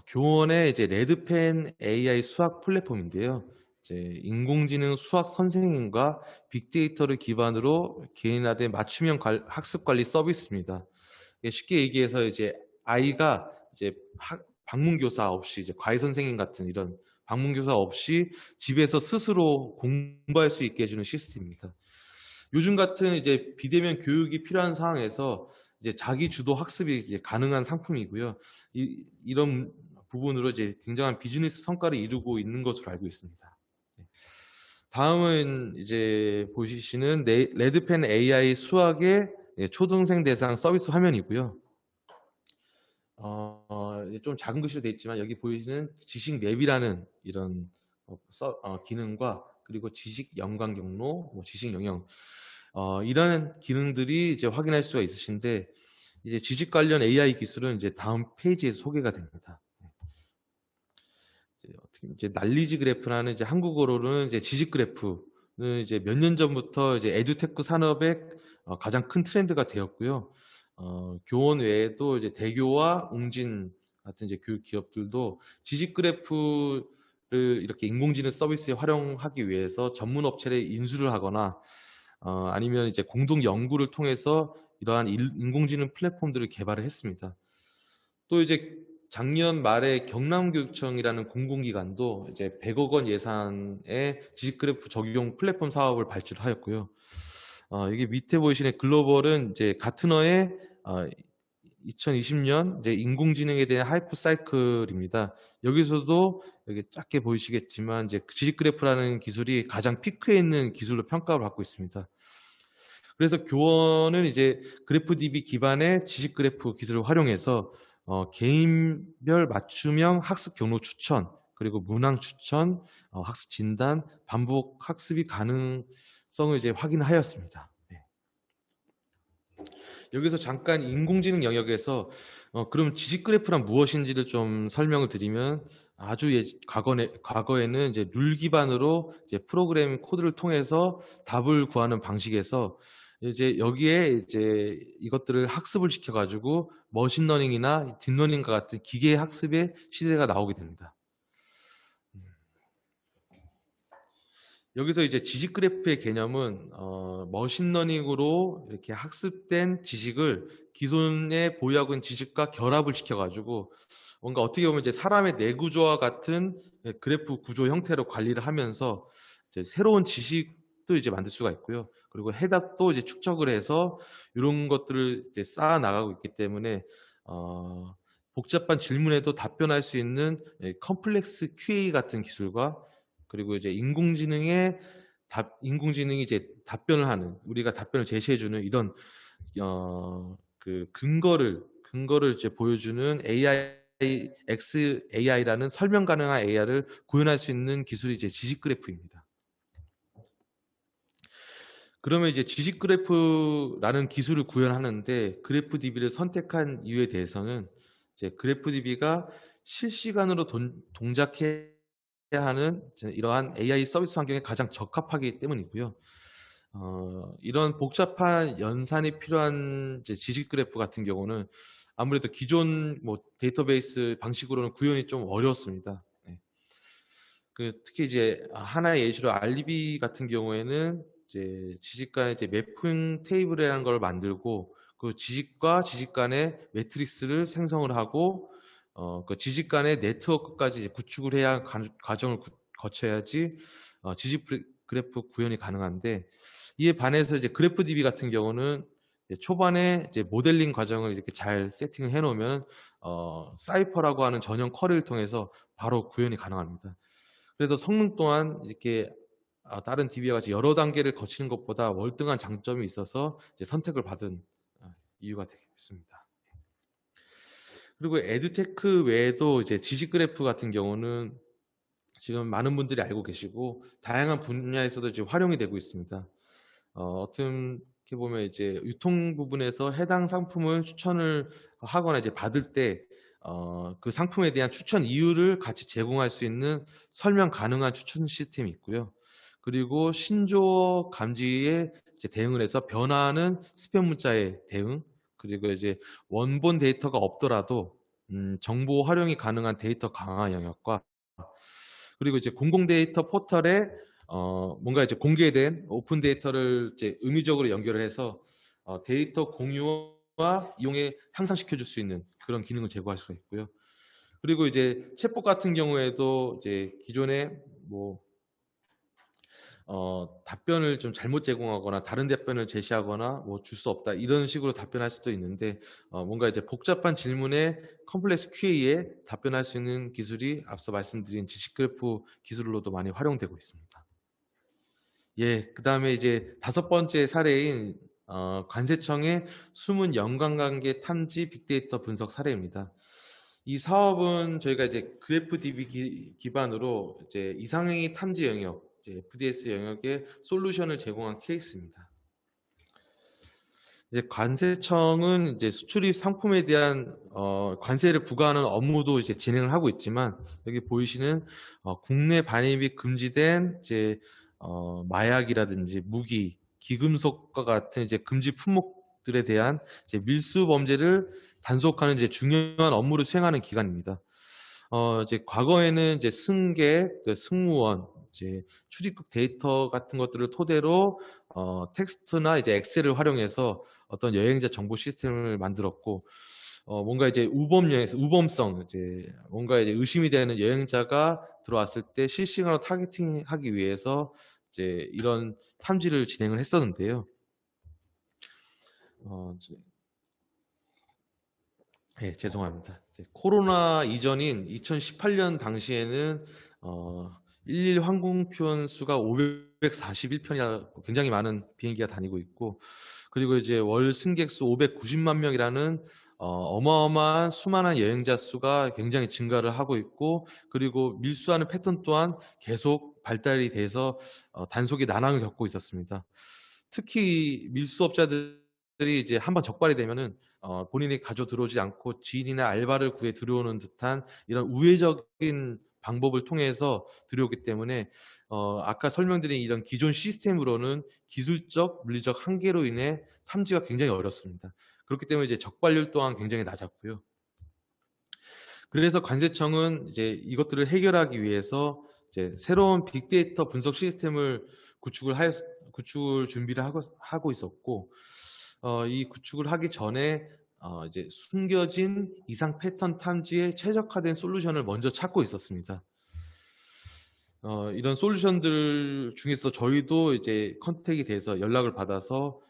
교원의 이제 레드펜 AI 수학 플랫폼인데요. 이제 인공지능 수학 선생님과 빅데이터를 기반으로 개인화된 맞춤형 학습 관리 서비스입니다. 쉽게 얘기해서 이제 아이가 이제 방문 교사 없이 이제 과외 선생님 같은 이런 방문 교사 없이 집에서 스스로 공부할 수 있게 해주는 시스템입니다. 요즘 같은 이제 비대면 교육이 필요한 상황에서 이제 자기 주도 학습이 이제 가능한 상품이고요. 이런 부분으로 이제 굉장한 비즈니스 성과를 이루고 있는 것으로 알고 있습니다. 다음은 이제 보시는 레드펜 AI 수학의 초등생 대상 서비스 화면이고요. 좀 작은 글씨로 되어 있지만 여기 보이시는 지식 맵이라는 이런 기능과 그리고 지식 연관 경로, 지식 영역 이런 기능들이 이제 확인할 수가 있으신데, 이제 지식 관련 AI 기술은 이제 다음 페이지에 소개가 됩니다. 이제 난리지 그래프라는 이제 한국어로는 이제 지식 그래프는 이제 몇 년 전부터 이제 에듀테크 산업의 가장 큰 트렌드가 되었고요. 교원 외에도 이제 대교와 웅진 같은 이제 교육 기업들도 지식 그래프를 이렇게 인공지능 서비스에 활용하기 위해서 전문 업체를 인수를 하거나 아니면 이제 공동 연구를 통해서 이러한 인공지능 플랫폼들을 개발을 했습니다. 또 이제 작년 말에 경남교육청이라는 공공기관도 이제 100억 원 예산의 지식그래프 적용 플랫폼 사업을 발주하였고요. 여기 밑에 보이시는 글로벌은 이제 가트너의 2020년 이제 인공지능에 대한 하이프 사이클입니다. 여기서도 여기 작게 보이시겠지만 이제 지식그래프라는 기술이 가장 피크에 있는 기술로 평가를 받고 있습니다. 그래서 교원은 이제 그래프 DB 기반의 지식그래프 기술을 활용해서 개인별 맞춤형 학습 경로 추천, 그리고 문항 추천, 학습 진단, 반복 학습이 가능성을 이제 확인하였습니다. 네. 여기서 잠깐 인공지능 영역에서 그럼 지식 그래프란 무엇인지를 좀 설명을 드리면, 아주 과거에는 이제 룰 기반으로 이제 프로그래밍 코드를 통해서 답을 구하는 방식에서 이제 여기에 이제 이것들을 학습을 시켜가지고 머신러닝이나 딥러닝과 같은 기계 학습의 시대가 나오게 됩니다. 여기서 이제 지식 그래프의 개념은 머신러닝으로 이렇게 학습된 지식을 기존에 보유하고 있는 지식과 결합을 시켜가지고 뭔가 어떻게 보면 이제 사람의 뇌구조와 같은 그래프 구조 형태로 관리를 하면서 이제 새로운 지식도 이제 만들 수가 있고요. 그리고 해답도 이제 축적을 해서 이런 것들을 이제 쌓아 나가고 있기 때문에 복잡한 질문에도 답변할 수 있는 컴플렉스 QA 같은 기술과, 그리고 이제 인공지능이 이제 답변을 하는, 우리가 답변을 제시해주는 이런 그 근거를 이제 보여주는 XAI라는 설명 가능한 AI를 구현할 수 있는 기술이 이제 지식 그래프입니다. 그러면 이제 지식 그래프라는 기술을 구현하는데 그래프 DB를 선택한 이유에 대해서는 이제 그래프 DB가 실시간으로 동작해야 하는 이러한 AI 서비스 환경에 가장 적합하기 때문이고요. 이런 복잡한 연산이 필요한 이제 지식 그래프 같은 경우는 아무래도 기존 데이터베이스 방식으로는 구현이 좀 어려웠습니다. 네. 특히 이제 하나의 예시로 RDB 같은 경우에는 이제 지식 간의 이제 매핑 테이블이라는 걸 만들고 그 지식과 지식 간의 매트릭스를 생성을 하고 그 지식 간의 네트워크까지 이제 구축을 해야 과정을 거쳐야지 지식 그래프 구현이 가능한데, 이에 반해서 이제 그래프DB 같은 경우는 이제 초반에 이제 모델링 과정을 이렇게 잘 세팅을 해놓으면 사이퍼라고 하는 전용 쿼리를 통해서 바로 구현이 가능합니다. 그래서 성능 또한 이렇게 다른 DB와 같이 여러 단계를 거치는 것보다 월등한 장점이 있어서 이제 선택을 받은 이유가 되겠습니다. 그리고 에듀테크 외에도 이제 지식 그래프 같은 경우는 지금 많은 분들이 알고 계시고 다양한 분야에서도 지금 활용이 되고 있습니다. 어떻게 보면 이제 유통 부분에서 해당 상품을 추천을 하거나 이제 받을 때 그 상품에 대한 추천 이유를 같이 제공할 수 있는 설명 가능한 추천 시스템이 있고요. 그리고 신조어 감지에 이제 대응을 해서 변화하는 스팸 문자의 대응, 그리고 이제 원본 데이터가 없더라도 정보 활용이 가능한 데이터 강화 영역과, 그리고 이제 공공 데이터 포털에 뭔가 이제 공개된 오픈 데이터를 이제 의미적으로 연결을 해서 데이터 공유와 이용에 향상시켜 줄 수 있는 그런 기능을 제공할 수가 있고요. 그리고 이제 챗봇 같은 경우에도 이제 기존에 뭐 답변을 좀 잘못 제공하거나 다른 답변을 제시하거나 뭐 줄 수 없다 이런 식으로 답변할 수도 있는데, 뭔가 이제 복잡한 질문에 컴플렉스 QA에 답변할 수 있는 기술이 앞서 말씀드린 지식 그래프 기술로도 많이 활용되고 있습니다. 예, 그 다음에 이제 5번째 사례인 관세청의 숨은 연관관계 탐지 빅데이터 분석 사례입니다. 이 사업은 저희가 이제 그래프DB 기반으로 이제 이상행위 탐지 영역, 이제 FDS 영역에 솔루션을 제공한 케이스입니다. 이제 관세청은 이제 수출입 상품에 대한 관세를 부과하는 업무도 이제 진행을 하고 있지만, 여기 보이시는 국내 반입이 금지된 이제 마약이라든지 무기, 기금속과 같은 이제 금지 품목들에 대한 이제 밀수 범죄를 단속하는 이제 중요한 업무를 수행하는 기관입니다. 이제 과거에는 이제 승객, 승무원, 이제 출입국 데이터 같은 것들을 토대로 텍스트나 이제 엑셀을 활용해서 어떤 여행자 정보 시스템을 만들었고, 뭔가 이제 우범성, 이제 뭔가 이제 의심이 되는 여행자가 들어왔을 때 실시간으로 타겟팅하기 위해서 이제 이런 탐지를 진행을 했었는데요. 네, 죄송합니다. 이제 코로나 이전인 2018년 당시에는 11 항공편 수가 541편이라 굉장히 많은 비행기가 다니고 있고, 그리고 이제 월 승객 수 590만 명이라는 어마어마한 수많은 여행자 수가 굉장히 증가를 하고 있고, 그리고 밀수하는 패턴 또한 계속 발달이 돼서 단속이 난항을 겪고 있었습니다. 특히 밀수업자들이 이제 한번 적발이 되면은 본인이 가져 들어오지 않고 지인이나 알바를 구해 들어오는 듯한 이런 우회적인 방법을 통해서 들어오기 때문에 아까 설명드린 이런 기존 시스템으로는 기술적, 물리적 한계로 인해 탐지가 굉장히 어렵습니다. 그렇기 때문에 이제 적발률 또한 굉장히 낮았고요. 그래서 관세청은 이제 이것들을 해결하기 위해서 이제 새로운 빅데이터 분석 시스템을 구축을 준비를 하고 있었고, 이 구축을 하기 전에 이제 숨겨진 이상 패턴 탐지에 최적화된 솔루션을 먼저 찾고 있었습니다. 이런 솔루션들 중에서 저희도 이제 컨택이 돼서 연락을 받아서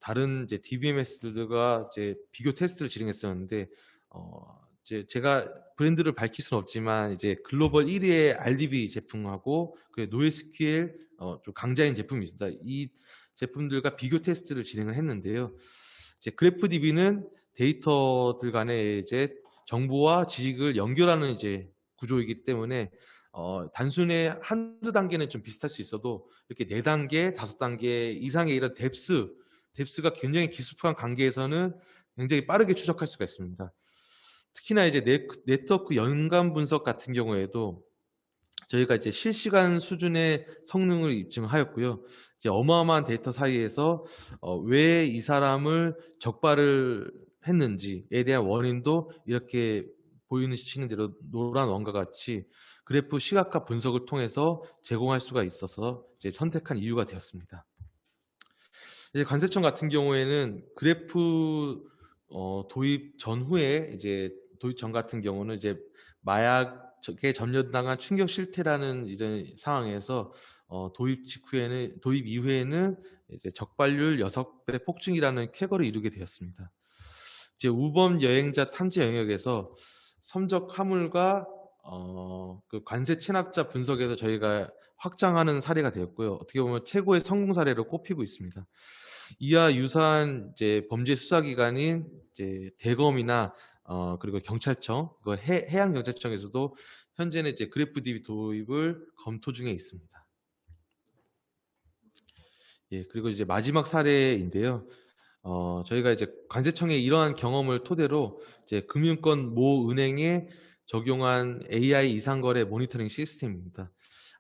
다른 이제 DBMS들과 이제 비교 테스트를 진행했었는데, 이제 제가 브랜드를 밝힐 수는 없지만 이제 글로벌 1위의 RDB 제품하고 그 NoSQL 좀 강자인 제품이 있습니다. 이 제품들과 비교 테스트를 진행을 했는데요. 이제 그래프DB는 데이터들 간에 이제 정보와 지식을 연결하는 이제 구조이기 때문에 단순히 한두 단계는 좀 비슷할 수 있어도 이렇게 4단계, 5단계 이상의 이런 뎁스가 굉장히 깊숙한 관계에서는 굉장히 빠르게 추적할 수가 있습니다. 특히나 이제 네트워크 연관 분석 같은 경우에도 저희가 이제 실시간 수준의 성능을 입증하였고요. 이제 어마어마한 데이터 사이에서 왜 이 사람을 적발을 했는지에 대한 원인도 이렇게 보이시는 대로 노란 원과 같이 그래프 시각화 분석을 통해서 제공할 수가 있어서 이제 선택한 이유가 되었습니다. 이제 관세청 같은 경우에는 그래프 도입 전후에 이제 도입 전 같은 경우는 이제 마약에 점령당한 충격 실태라는 이런 상황에서 도입 이후에는 이제 적발률 6배 폭증이라는 쾌거를 이루게 되었습니다. 이제 우범 여행자 탐지 영역에서 섬적 화물과 그 관세 체납자 분석에서 저희가 확장하는 사례가 되었고요. 어떻게 보면 최고의 성공 사례로 꼽히고 있습니다. 이와 유사한 이제 범죄 수사기관인 이제 대검이나 그리고 경찰청, 그 해양경찰청에서도 현재는 이제 그래프 DB 도입을 검토 중에 있습니다. 예, 그리고 이제 마지막 사례인데요. 저희가 이제 관세청의 이러한 경험을 토대로 이제 금융권 모 은행에 적용한 AI 이상거래 모니터링 시스템입니다.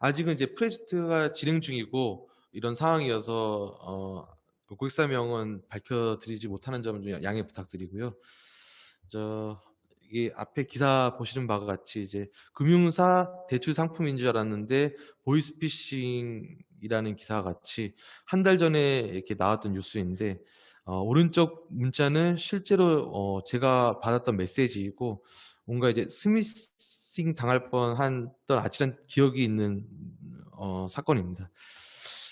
아직은 이제 프로젝트가 진행 중이고 이런 상황이어서 그 고객사명은 밝혀드리지 못하는 점 좀 양해 부탁드리고요. 이게 앞에 기사 보시는 바와 같이 이제 금융사 대출 상품인 줄 알았는데 보이스피싱이라는 기사와 같이 한 달 전에 이렇게 나왔던 뉴스인데 오른쪽 문자는 실제로 제가 받았던 메시지이고 뭔가 이제 스미싱 당할 뻔한 아찔한 기억이 있는 사건입니다.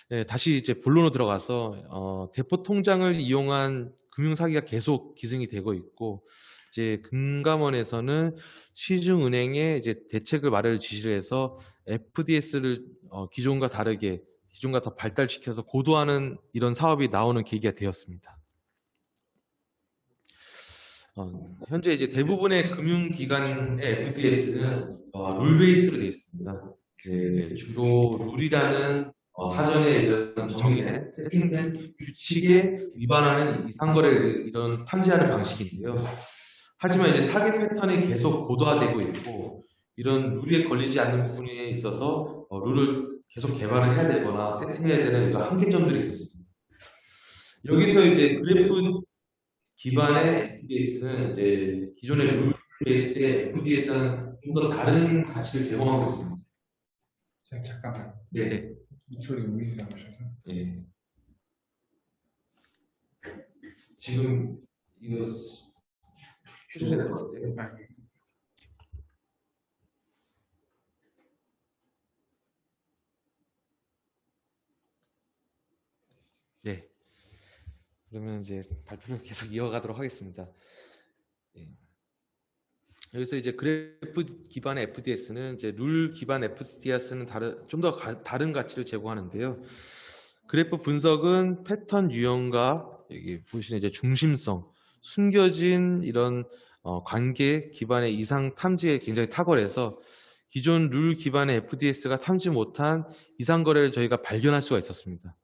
네, 다시 이제 본론으로 들어가서 대포 통장을 이용한 금융 사기가 계속 기승이 되고 있고 이제 금감원에서는 시중은행에 이제 대책을 마련을 지시를 해서 FDS를 기존과 다르게 기존과 더 발달시켜서 고도화하는 이런 사업이 나오는 계기가 되었습니다. 현재 이제 대부분의 금융기관의 FDS는 룰 베이스로 되어 있습니다. 주로 룰이라는 사전에 이런 정의된 세팅된 규칙에 위반하는 이상거래를 이런 탐지하는 방식인데요. 하지만 이제 사기 패턴이 계속 고도화되고 있고 이런 룰에 걸리지 않는 부분에 있어서 룰을 계속 개발을 해야 되거나 세팅해야 되는 이런 한계점들이 있었습니다. 여기서 이제 그래프 기반의 FDS는 이제 기존의 룰 베이스의 FDS는 좀 더 다른 가치를 제공하고 있습니다. 잠깐만. 네. 목소리 우리 나오셔서. 네. 지금 이거 휴대폰 될 것 같아요. 네. 그러면 이제 발표를 계속 이어가도록 하겠습니다. 네. 여기서 이제 그래프 기반의 FDS는 이제 룰 기반 FDS는 좀 더 다른 가치를 제공하는데요. 그래프 분석은 패턴 유형과 여기 보시는 이제 중심성, 숨겨진 이런 관계 기반의 이상 탐지에 굉장히 탁월해서 기존 룰 기반의 FDS가 탐지 못한 이상 거래를 저희가 발견할 수가 있었습니다.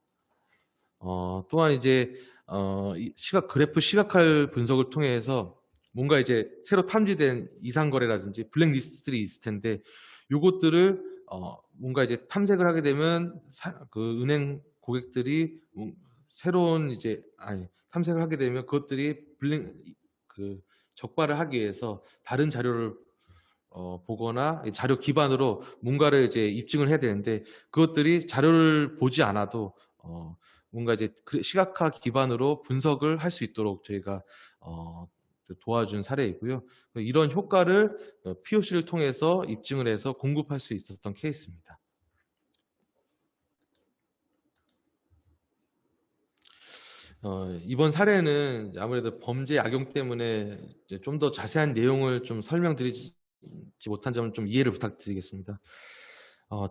또한 이제 그래프 시각화 분석을 통해서 뭔가 이제 새로 탐지된 이상 거래라든지 블랙리스트들이 있을 텐데 요것들을 뭔가 이제 탐색을 하게 되면 그 은행 고객들이 새로운 이제 탐색을 하게 되면 그것들이 적발을 하기 위해서 다른 자료를 보거나 자료 기반으로 뭔가를 이제 입증을 해야 되는데 그것들이 자료를 보지 않아도 뭔가 이제 시각화 기반으로 분석을 할 수 있도록 저희가 도와준 사례이고요. 이런 효과를 POC를 통해서 입증을 해서 공급할 수 있었던 케이스입니다. 이번 사례는 아무래도 범죄 악용 때문에 좀 더 자세한 내용을 좀 설명드리지 못한 점을 좀 이해를 부탁드리겠습니다.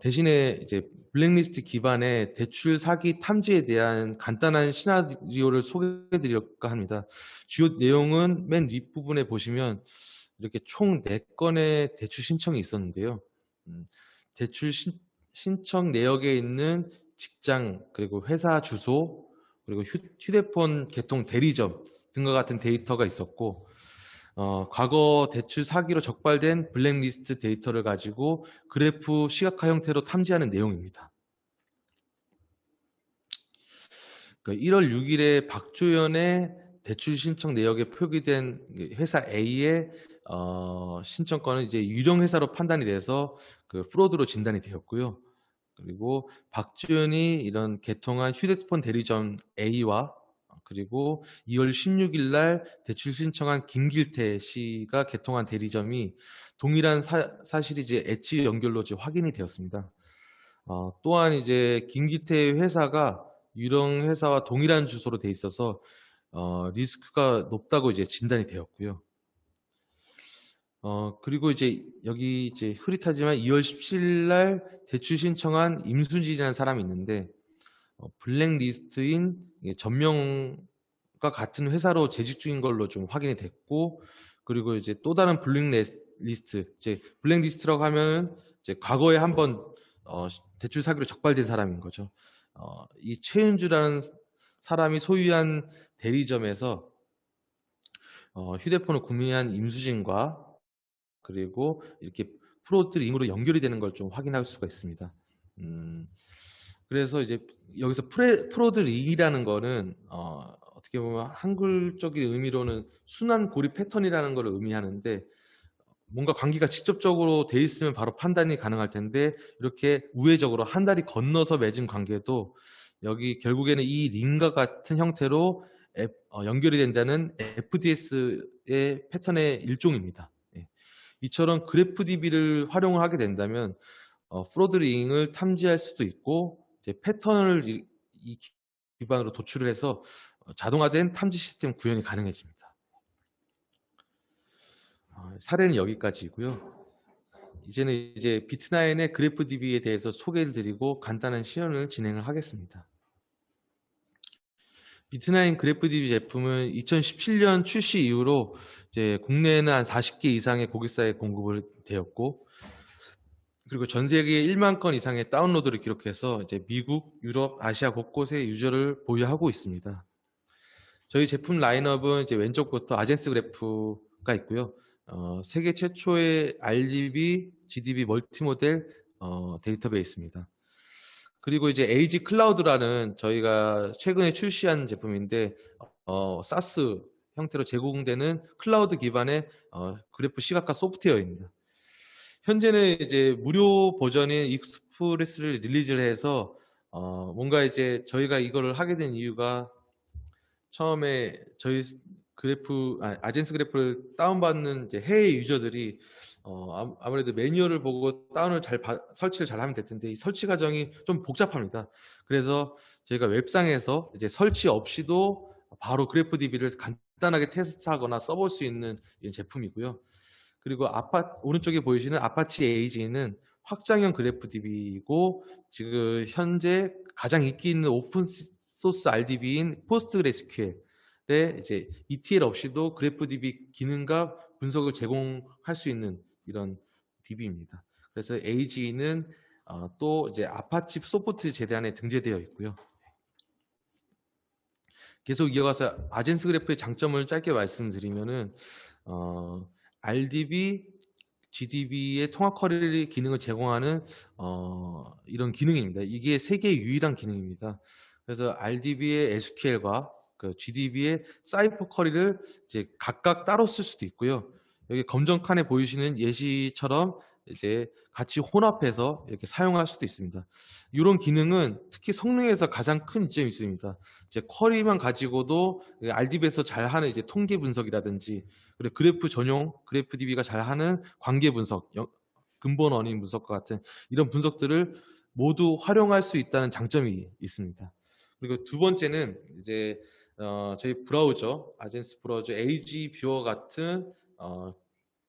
대신에 이제 블랙리스트 기반의 대출 사기 탐지에 대한 간단한 시나리오를 소개해드릴까 합니다. 주요 내용은 맨 윗부분에 보시면 이렇게 총 4건의 대출 신청이 있었는데요. 대출 신청 내역에 있는 직장, 그리고 회사 주소, 그리고 휴대폰 개통 대리점 등과 같은 데이터가 있었고 과거 대출 사기로 적발된 블랙리스트 데이터를 가지고 그래프 시각화 형태로 탐지하는 내용입니다. 그러니까 1월 6일에 박조연의 대출 신청 내역에 표기된 회사 A의 신청건은 이제 유령 회사로 판단이 돼서 그 프로드로 진단이 되었고요. 그리고 박조연이 이런 개통한 휴대폰 대리점 A와 그리고 2월 16일 날 대출 신청한 김길태 씨가 개통한 대리점이 동일한 사실이 이제 엣지 연결로 이제 확인이 되었습니다. 또한 이제 김길태 회사가 유령 회사와 동일한 주소로 돼 있어서 리스크가 높다고 이제 진단이 되었고요. 그리고 이제 여기 이제 흐릿하지만 2월 17일 날 대출 신청한 임순진이라는 사람이 있는데 블랙리스트인 전명과 같은 회사로 재직 중인 걸로 좀 확인이 됐고, 그리고 이제 또 다른 블랙리스트, 이제 블랙리스트라고 하면 이제 과거에 한번 대출 사기로 적발된 사람인 거죠. 이 최은주라는 사람이 소유한 대리점에서 휴대폰을 구매한 임수진과 그리고 이렇게 프로드 링으로 연결이 되는 걸 좀 확인할 수가 있습니다. 그래서 이제 여기서 프로드 링이라는 거는 어떻게 보면 한글적인 의미로는 순환 고리 패턴이라는 걸 의미하는데, 뭔가 관계가 직접적으로 돼 있으면 바로 판단이 가능할 텐데 이렇게 우회적으로 한 다리 건너서 맺은 관계도 여기 결국에는 이 링과 같은 형태로 연결이 된다는 FDS의 패턴의 일종입니다. 예. 이처럼 그래프DB를 활용을 하게 된다면 프로드 링을 탐지할 수도 있고 이제 패턴을 이 기반으로 도출을 해서 자동화된 탐지 시스템 구현이 가능해집니다. 사례는 여기까지고요. 이제는 이제 비트나인의 그래프DB에 대해서 소개를 드리고 간단한 시연을 진행을 하겠습니다. 비트나인 그래프DB 제품은 2017년 출시 이후로 이제 국내에는 한 40개 이상의 고객사에 공급을 되었고, 그리고 전 세계 1만 건 이상의 다운로드를 기록해서 이제 미국, 유럽, 아시아 곳곳에 유저를 보유하고 있습니다. 저희 제품 라인업은 이제 왼쪽부터 아젠스 그래프가 있고요. 세계 최초의 RDB, GDB 멀티모델 데이터베이스입니다. 그리고 이제 에이지 클라우드라는 저희가 최근에 출시한 제품인데 사스 형태로 제공되는 클라우드 기반의 그래프 시각화 소프트웨어입니다. 현재는 이제 무료 버전인 익스프레스를 릴리즈를 해서 뭔가 이제 저희가 이거를 하게 된 이유가 처음에 저희 아젠스 그래프를 다운받는 이제 해외 유저들이 아무래도 매뉴얼을 보고 설치를 잘 하면 될 텐데 이 설치 과정이 좀 복잡합니다. 그래서 저희가 웹상에서 이제 설치 없이도 바로 그래프DB를 간단하게 테스트하거나 써볼 수 있는 제품이고요. 그리고 오른쪽에 보이시는 아파치 에이지는 확장형 그래프DB이고 지금 현재 가장 인기 있는 오픈 소스 RDB인 포스트그레스QL에 이제 ETL 없이도 그래프DB 기능과 분석을 제공할 수 있는 이런 DB입니다. 그래서 AG는 또 이제 아파치 소프트 재단에 등재되어 있고요. 계속 이어가서 아젠스 그래프의 장점을 짧게 말씀드리면은 RDB, GDB의 통합 쿼리 기능을 제공하는 이런 기능입니다. 이게 세계 유일한 기능입니다. 그래서 RDB의 SQL과 GDB의 사이퍼 쿼리를 이제 각각 따로 쓸 수도 있고요. 여기 검정 칸에 보이시는 예시처럼 이제 같이 혼합해서 이렇게 사용할 수도 있습니다. 이런 기능은 특히 성능에서 가장 큰 이점이 있습니다. 이제 쿼리만 가지고도 RDB에서 잘하는 이제 통계 분석이라든지 그리고 그래프 전용 그래프DB가 잘하는 관계 분석, 근본 원인 분석과 같은 이런 분석들을 모두 활용할 수 있다는 장점이 있습니다. 그리고 두 번째는 이제 저희 브라우저, 아젠스 브라우저 AG 뷰어 같은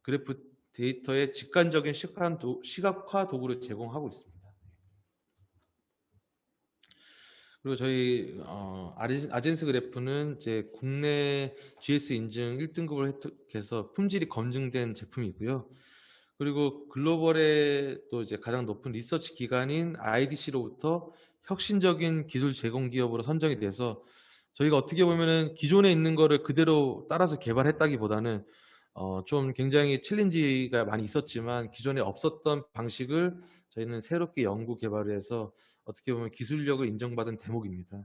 그래프 데이터의 직관적인 시각화 도구를 제공하고 있습니다. 그리고 저희 아젠스 그래프는 이제 국내 GS 인증 1등급을 획득해서 품질이 검증된 제품이고요. 그리고 글로벌의 또 이제 가장 높은 리서치 기관인 IDC로부터 혁신적인 기술 제공 기업으로 선정이 돼서 저희가 어떻게 보면은 기존에 있는 거를 그대로 따라서 개발했다기보다는 좀 굉장히 챌린지가 많이 있었지만 기존에 없었던 방식을 저희는 새롭게 연구 개발을 해서 어떻게 보면 기술력을 인정받은 대목입니다.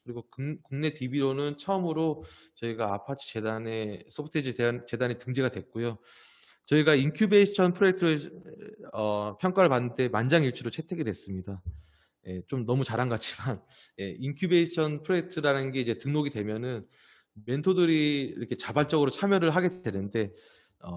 그리고 국내 DB로는 처음으로 저희가 아파치 재단의 소프트웨어 재단이 등재가 됐고요. 저희가 인큐베이션 프로젝트를 평가를 받는데 만장일치로 채택이 됐습니다. 예, 좀 너무 자랑 같지만 예, 인큐베이션 프로젝트라는 게 이제 등록이 되면은 멘토들이 이렇게 자발적으로 참여를 하게 되는데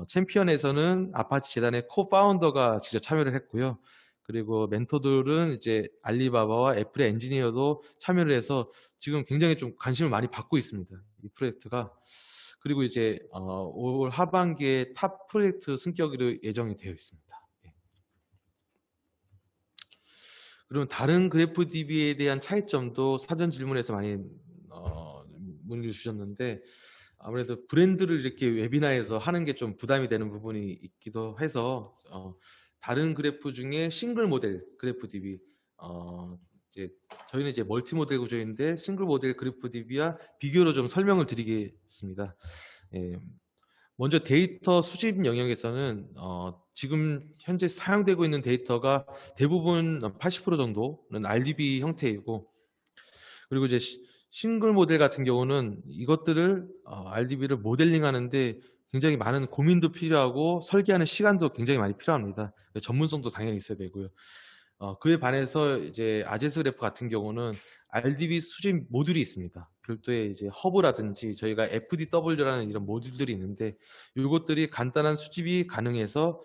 챔피언에서는 아파치 재단의 코파운더가 직접 참여를 했고요. 그리고 멘토들은 이제 알리바바와 애플의 엔지니어도 참여를 해서 지금 굉장히 좀 관심을 많이 받고 있습니다. 이 프로젝트가. 그리고 이제 올 하반기에 탑 프로젝트 승격으로 예정이 되어 있습니다. 예. 그러면 다른 그래프 DB에 대한 차이점도 사전 질문에서 많이 문의를 주셨는데 아무래도 브랜드를 이렇게 웨비나에서 하는 게 좀 부담이 되는 부분이 있기도 해서 다른 그래프 중에 싱글 모델 그래프 DB 이제 저희는 이제 멀티 모델 구조인데 싱글 모델 그래프 DB와 비교로 좀 설명을 드리겠습니다. 예, 먼저 데이터 수집 영역에서는 지금 현재 사용되고 있는 데이터가 대부분 80% 정도는 RDB 형태이고 그리고 이제 싱글 모델 같은 경우는 이것들을 RDB를 모델링 하는데 굉장히 많은 고민도 필요하고 설계하는 시간도 굉장히 많이 필요합니다. 전문성도 당연히 있어야 되고요. 그에 반해서 이제 아제스 그래프 같은 경우는 RDB 수집 모듈이 있습니다. 별도의 이제 허브라든지 저희가 FDW라는 이런 모듈들이 있는데 이것들이 간단한 수집이 가능해서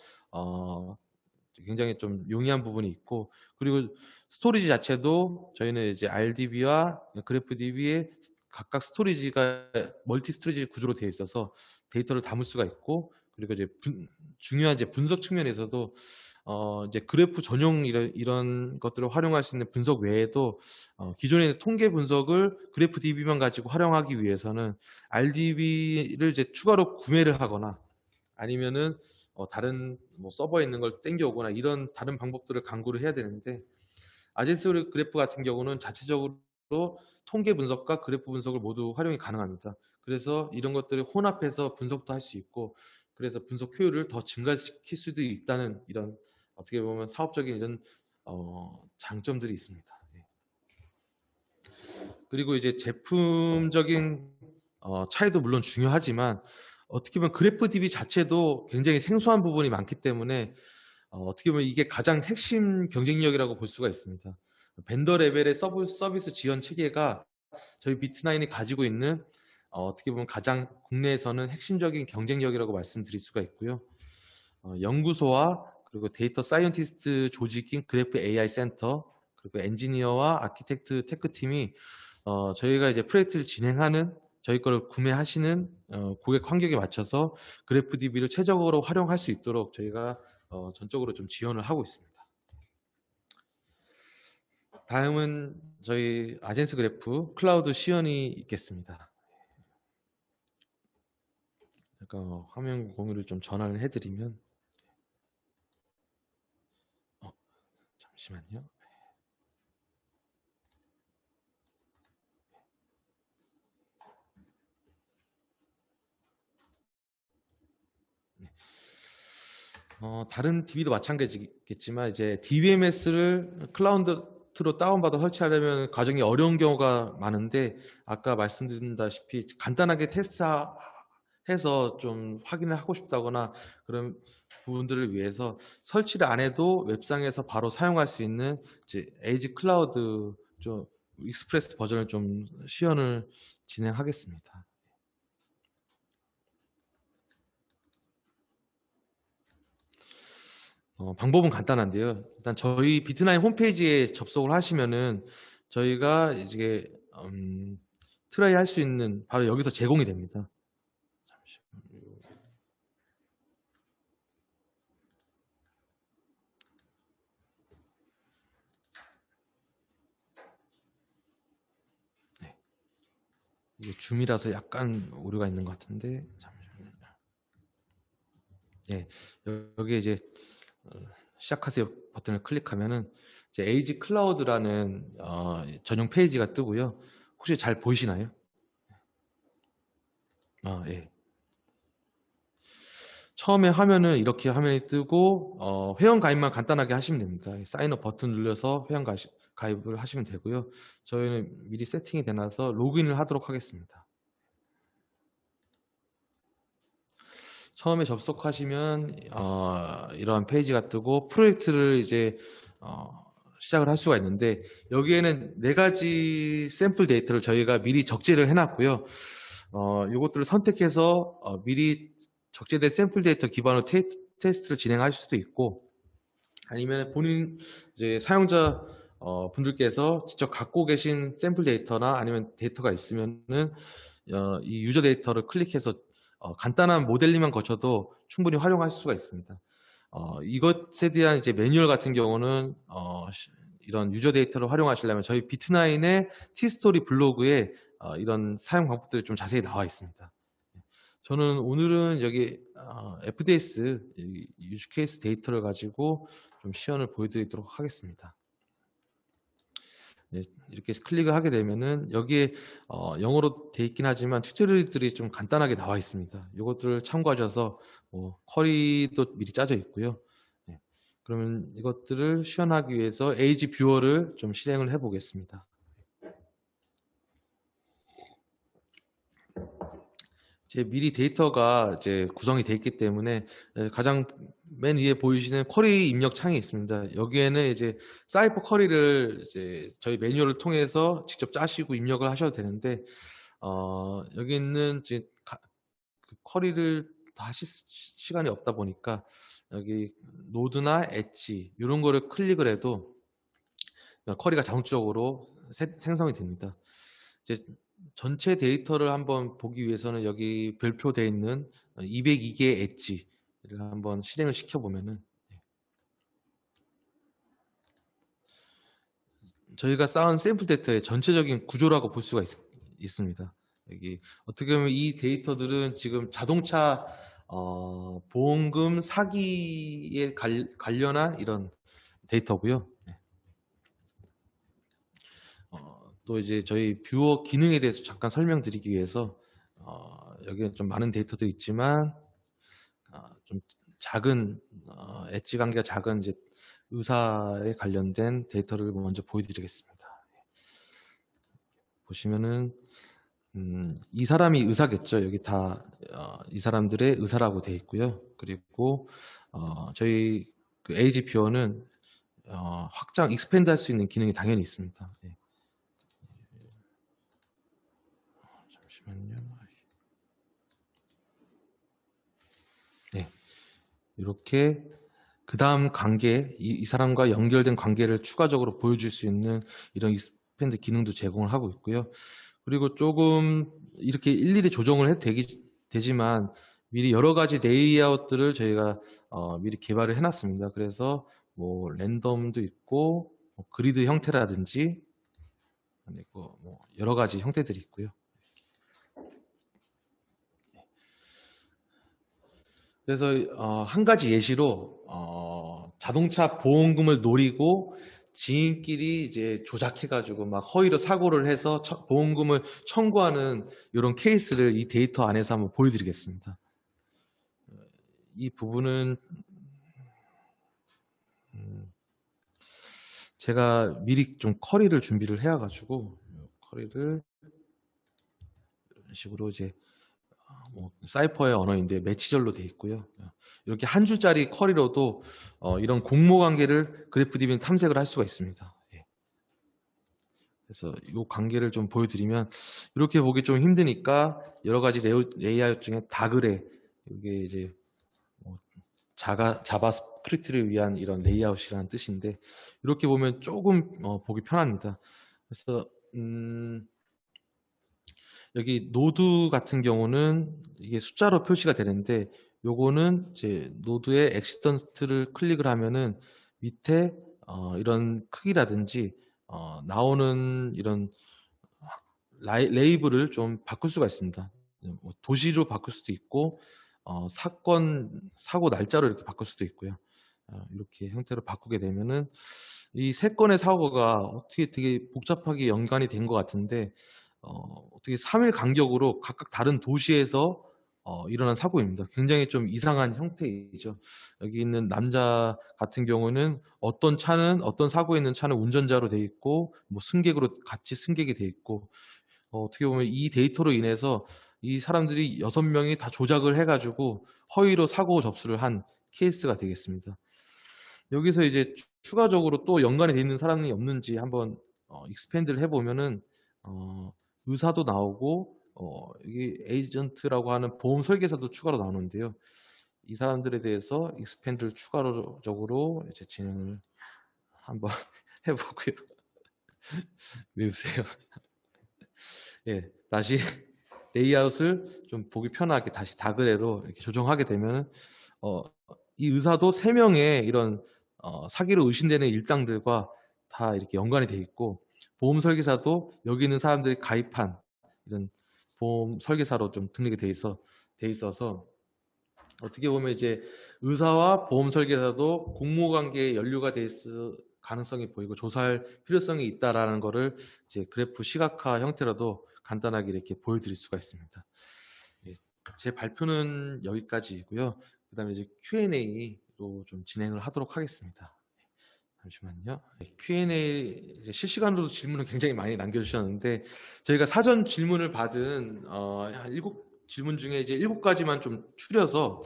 굉장히 좀 용이한 부분이 있고 그리고 스토리지 자체도 저희는 이제 RDB와 그래프DB의 각각 스토리지가 멀티 스토리지 구조로 되어 있어서 데이터를 담을 수가 있고 그리고 이제 중요한 이제 분석 측면에서도 이제 그래프 전용 이런 것들을 활용할 수 있는 분석 외에도 기존의 통계 분석을 그래프 DB만 가지고 활용하기 위해서는 RDB를 이제 추가로 구매를 하거나 아니면은 다른 뭐 서버에 있는 걸 땡겨오거나 이런 다른 방법들을 강구를 해야 되는데 아제스 그래프 같은 경우는 자체적으로 통계 분석과 그래프 분석을 모두 활용이 가능합니다. 그래서 이런 것들을 혼합해서 분석도 할 수 있고 그래서 분석 효율을 더 증가시킬 수도 있다는 이런 어떻게 보면 사업적인 이런 장점들이 있습니다. 네. 그리고 이제 제품적인 차이도 물론 중요하지만 어떻게 보면 그래프 DB 자체도 굉장히 생소한 부분이 많기 때문에 어떻게 보면 이게 가장 핵심 경쟁력이라고 볼 수가 있습니다. 벤더 레벨의 서비스 지원 체계가 저희 비트나인이 가지고 있는 어떻게 보면 가장 국내에서는 핵심적인 경쟁력이라고 말씀드릴 수가 있고요. 연구소와 그리고 데이터 사이언티스트 조직인 그래프 AI 센터 그리고 엔지니어와 아키텍트 테크팀이 저희가 이제 프로젝트를 진행하는 저희 거를 구매하시는 고객 환경에 맞춰서 그래프 DB를 최적으로 활용할 수 있도록 저희가 전적으로 좀 지원을 하고 있습니다. 다음은 저희 아젠스 그래프 클라우드 시연이 있겠습니다. 잠깐 화면 공유를 좀 전환을 해드리면 잠시만요. 다른 DB도 마찬가지겠지만 이제 DBMS를 클라우드로 다운받아 설치하려면 과정이 어려운 경우가 많은데 아까 말씀드린다시피 간단하게 테스트해서 좀 확인을 하고 싶다거나 그런 부분들을 위해서 설치를 안 해도 웹상에서 바로 사용할 수 있는 이제 에이지 클라우드 좀 익스프레스 버전을 좀 시연을 진행하겠습니다. 방법은 간단한데요. 일단 저희 비트나인 홈페이지에 접속을 하시면은 저희가 이제 트라이 할 수 있는 바로 여기서 제공이 됩니다. 잠시만요. 네. 이게 줌이라서 약간 오류가 있는 것 같은데 잠시만요. 네, 여기 이제 시작하세요 버튼을 클릭하면은 이제 에이지 클라우드라는 전용 페이지가 뜨고요. 혹시 잘 보이시나요? 예. 처음에 화면은 이렇게 화면이 뜨고 회원 가입만 간단하게 하시면 됩니다. 사인업 버튼 눌러서 회원 가입을 하시면 되고요. 저희는 미리 세팅이 되나서 로그인을 하도록 하겠습니다. 처음에 접속하시면 이러한 페이지가 뜨고 프로젝트를 이제 시작을 할 수가 있는데, 여기에는 4가지 샘플 데이터를 저희가 미리 적재를 해놨고요. 이것들을 선택해서 미리 적재된 샘플 데이터 기반으로 테스트를 진행하실 수도 있고, 아니면 본인 이제 사용자 분들께서 직접 갖고 계신 샘플 데이터나 아니면 데이터가 있으면은 이 유저 데이터를 클릭해서 간단한 모델링만 거쳐도 충분히 활용하실 수가 있습니다. 이것에 대한 이제 매뉴얼 같은 경우는 이런 유저 데이터를 활용하시려면 저희 비트나인의 티스토리 블로그에 이런 사용 방법들이 좀 자세히 나와 있습니다. 저는 오늘은 여기 FDS 유즈 케이스 데이터를 가지고 좀 시연을 보여드리도록 하겠습니다. 네, 이렇게 클릭을 하게 되면은 여기에 영어로 돼 있긴 하지만 튜토리얼들이 좀 간단하게 나와 있습니다. 이것들을 참고하셔서 쿼리도 미리 짜져 있고요. 네, 그러면 이것들을 시연하기 위해서 에이지 뷰어를 좀 실행을 해 보겠습니다. 이제 미리 데이터가 이제 구성이 되어 있기 때문에 가장 맨 위에 보이시는 쿼리 입력 창이 있습니다. 여기에는 이제 사이퍼 쿼리를 이제 저희 매뉴얼을 통해서 직접 짜시고 입력을 하셔도 되는데, 여기 있는 이제 그 쿼리를 다 하실 시간이 없다 보니까 여기 노드나 엣지 이런 거를 클릭을 해도 쿼리가 자동적으로 생성이 됩니다. 이제 전체 데이터를 한번 보기 위해서는 여기 별표되어 있는 202개의 엣지를 한번 실행을 시켜보면은 저희가 쌓은 샘플 데이터의 전체적인 구조라고 볼 수가 있습니다. 여기 어떻게 보면 이 데이터들은 지금 자동차 보험금 사기에 관련한 이런 데이터고요. 또 이제 저희 뷰어 기능에 대해서 잠깐 설명드리기 위해서 여기에 좀 많은 데이터도 있지만 좀 작은 엣지 관계가 작은 이제 의사에 관련된 데이터를 먼저 보여드리겠습니다. 보시면은 이 사람이 의사겠죠. 여기 다 이 사람들의 의사라고 되어 있고요. 그리고 저희 그 에이지 뷰어는 확장, 익스펜드 할 수 있는 기능이 당연히 있습니다. 네. 잠시만요. 네, 이렇게 그 다음 관계, 이 사람과 연결된 관계를 추가적으로 보여줄 수 있는 이런 익스펜드 기능도 제공을 하고 있고요. 그리고 조금 이렇게 일일이 조정을 해도 되지만 미리 여러 가지 레이아웃들을 저희가 미리 개발을 해놨습니다. 그래서 뭐 랜덤도 있고 그리드 형태라든지 그리고 뭐 여러 가지 형태들이 있고요. 그래서 한 가지 예시로 자동차 보험금을 노리고 지인끼리 이제 조작해가지고 막 허위로 사고를 해서 보험금을 청구하는 이런 케이스를 이 데이터 안에서 한번 보여드리겠습니다. 이 부분은 제가 미리 좀 쿼리를 준비를 해가지고 쿼리를 이런 식으로 이제 사이퍼의 언어인데 매치절로 되어 있고요. 이렇게 한 줄짜리 쿼리로도 이런 공모 관계를 그래프DB는 탐색을 할 수가 있습니다. 그래서 이 관계를 좀 보여드리면 이렇게 보기 좀 힘드니까 여러 가지 레이아웃 중에 다그레, 이게 이제 자바스크립트를 위한 이런 레이아웃이라는 뜻인데 이렇게 보면 조금 보기 편합니다. 그래서 여기 노드 같은 경우는 이게 숫자로 표시가 되는데 요거는 이제 노드의 엑시던트를 클릭을 하면은 밑에 이런 크기라든지 나오는 이런 레이블을 좀 바꿀 수가 있습니다. 뭐 도시로 바꿀 수도 있고 사고 날짜로 이렇게 바꿀 수도 있고요. 이렇게 형태로 바꾸게 되면은 이 3건의 사고가 어떻게 되게 복잡하게 연관이 된 것 같은데 어떻게 3일 간격으로 각각 다른 도시에서 일어난 사고입니다. 굉장히 좀 이상한 형태이죠. 여기 있는 남자 같은 경우는 어떤 사고에 있는 차는 운전자로 돼 있고 뭐 승객으로 같이 승객이 돼 있고 어떻게 보면 이 데이터로 인해서 이 사람들이 6명이 다 조작을 해가지고 허위로 사고 접수를 한 케이스가 되겠습니다. 여기서 이제 추가적으로 또 연관이 돼 있는 사람이 없는지 한번 익스펜드를 해보면은 의사도 나오고 여기 에이전트라고 하는 보험 설계사도 추가로 나오는데요. 이 사람들에 대해서 익스펜드를 추가적으로 이제 진행을 한번 해보고요. 왜 웃으세요? 예, 다시 레이아웃을 좀 보기 편하게 다시 다그래로 이렇게 조정하게 되면 이 의사도 3명의 이런 사기로 의심되는 일당들과 다 이렇게 연관이 돼 있고, 보험 설계사도 여기 있는 사람들이 가입한 이런 보험 설계사로 좀 등록이 돼 있어서 어떻게 보면 이제 의사와 보험 설계사도 공모관계에 연루가 돼 있을 가능성이 보이고 조사할 필요성이 있다라는 거를 이제 그래프 시각화 형태로도 간단하게 이렇게 보여드릴 수가 있습니다. 예, 제 발표는 여기까지이고요. 그다음에 이제 Q&A로 좀 진행을 하도록 하겠습니다. 잠시만요. Q&A 이제 실시간으로도 질문을 굉장히 많이 남겨주셨는데, 저희가 사전 질문을 받은 한 7질문 중에 이제 7가지만 좀 추려서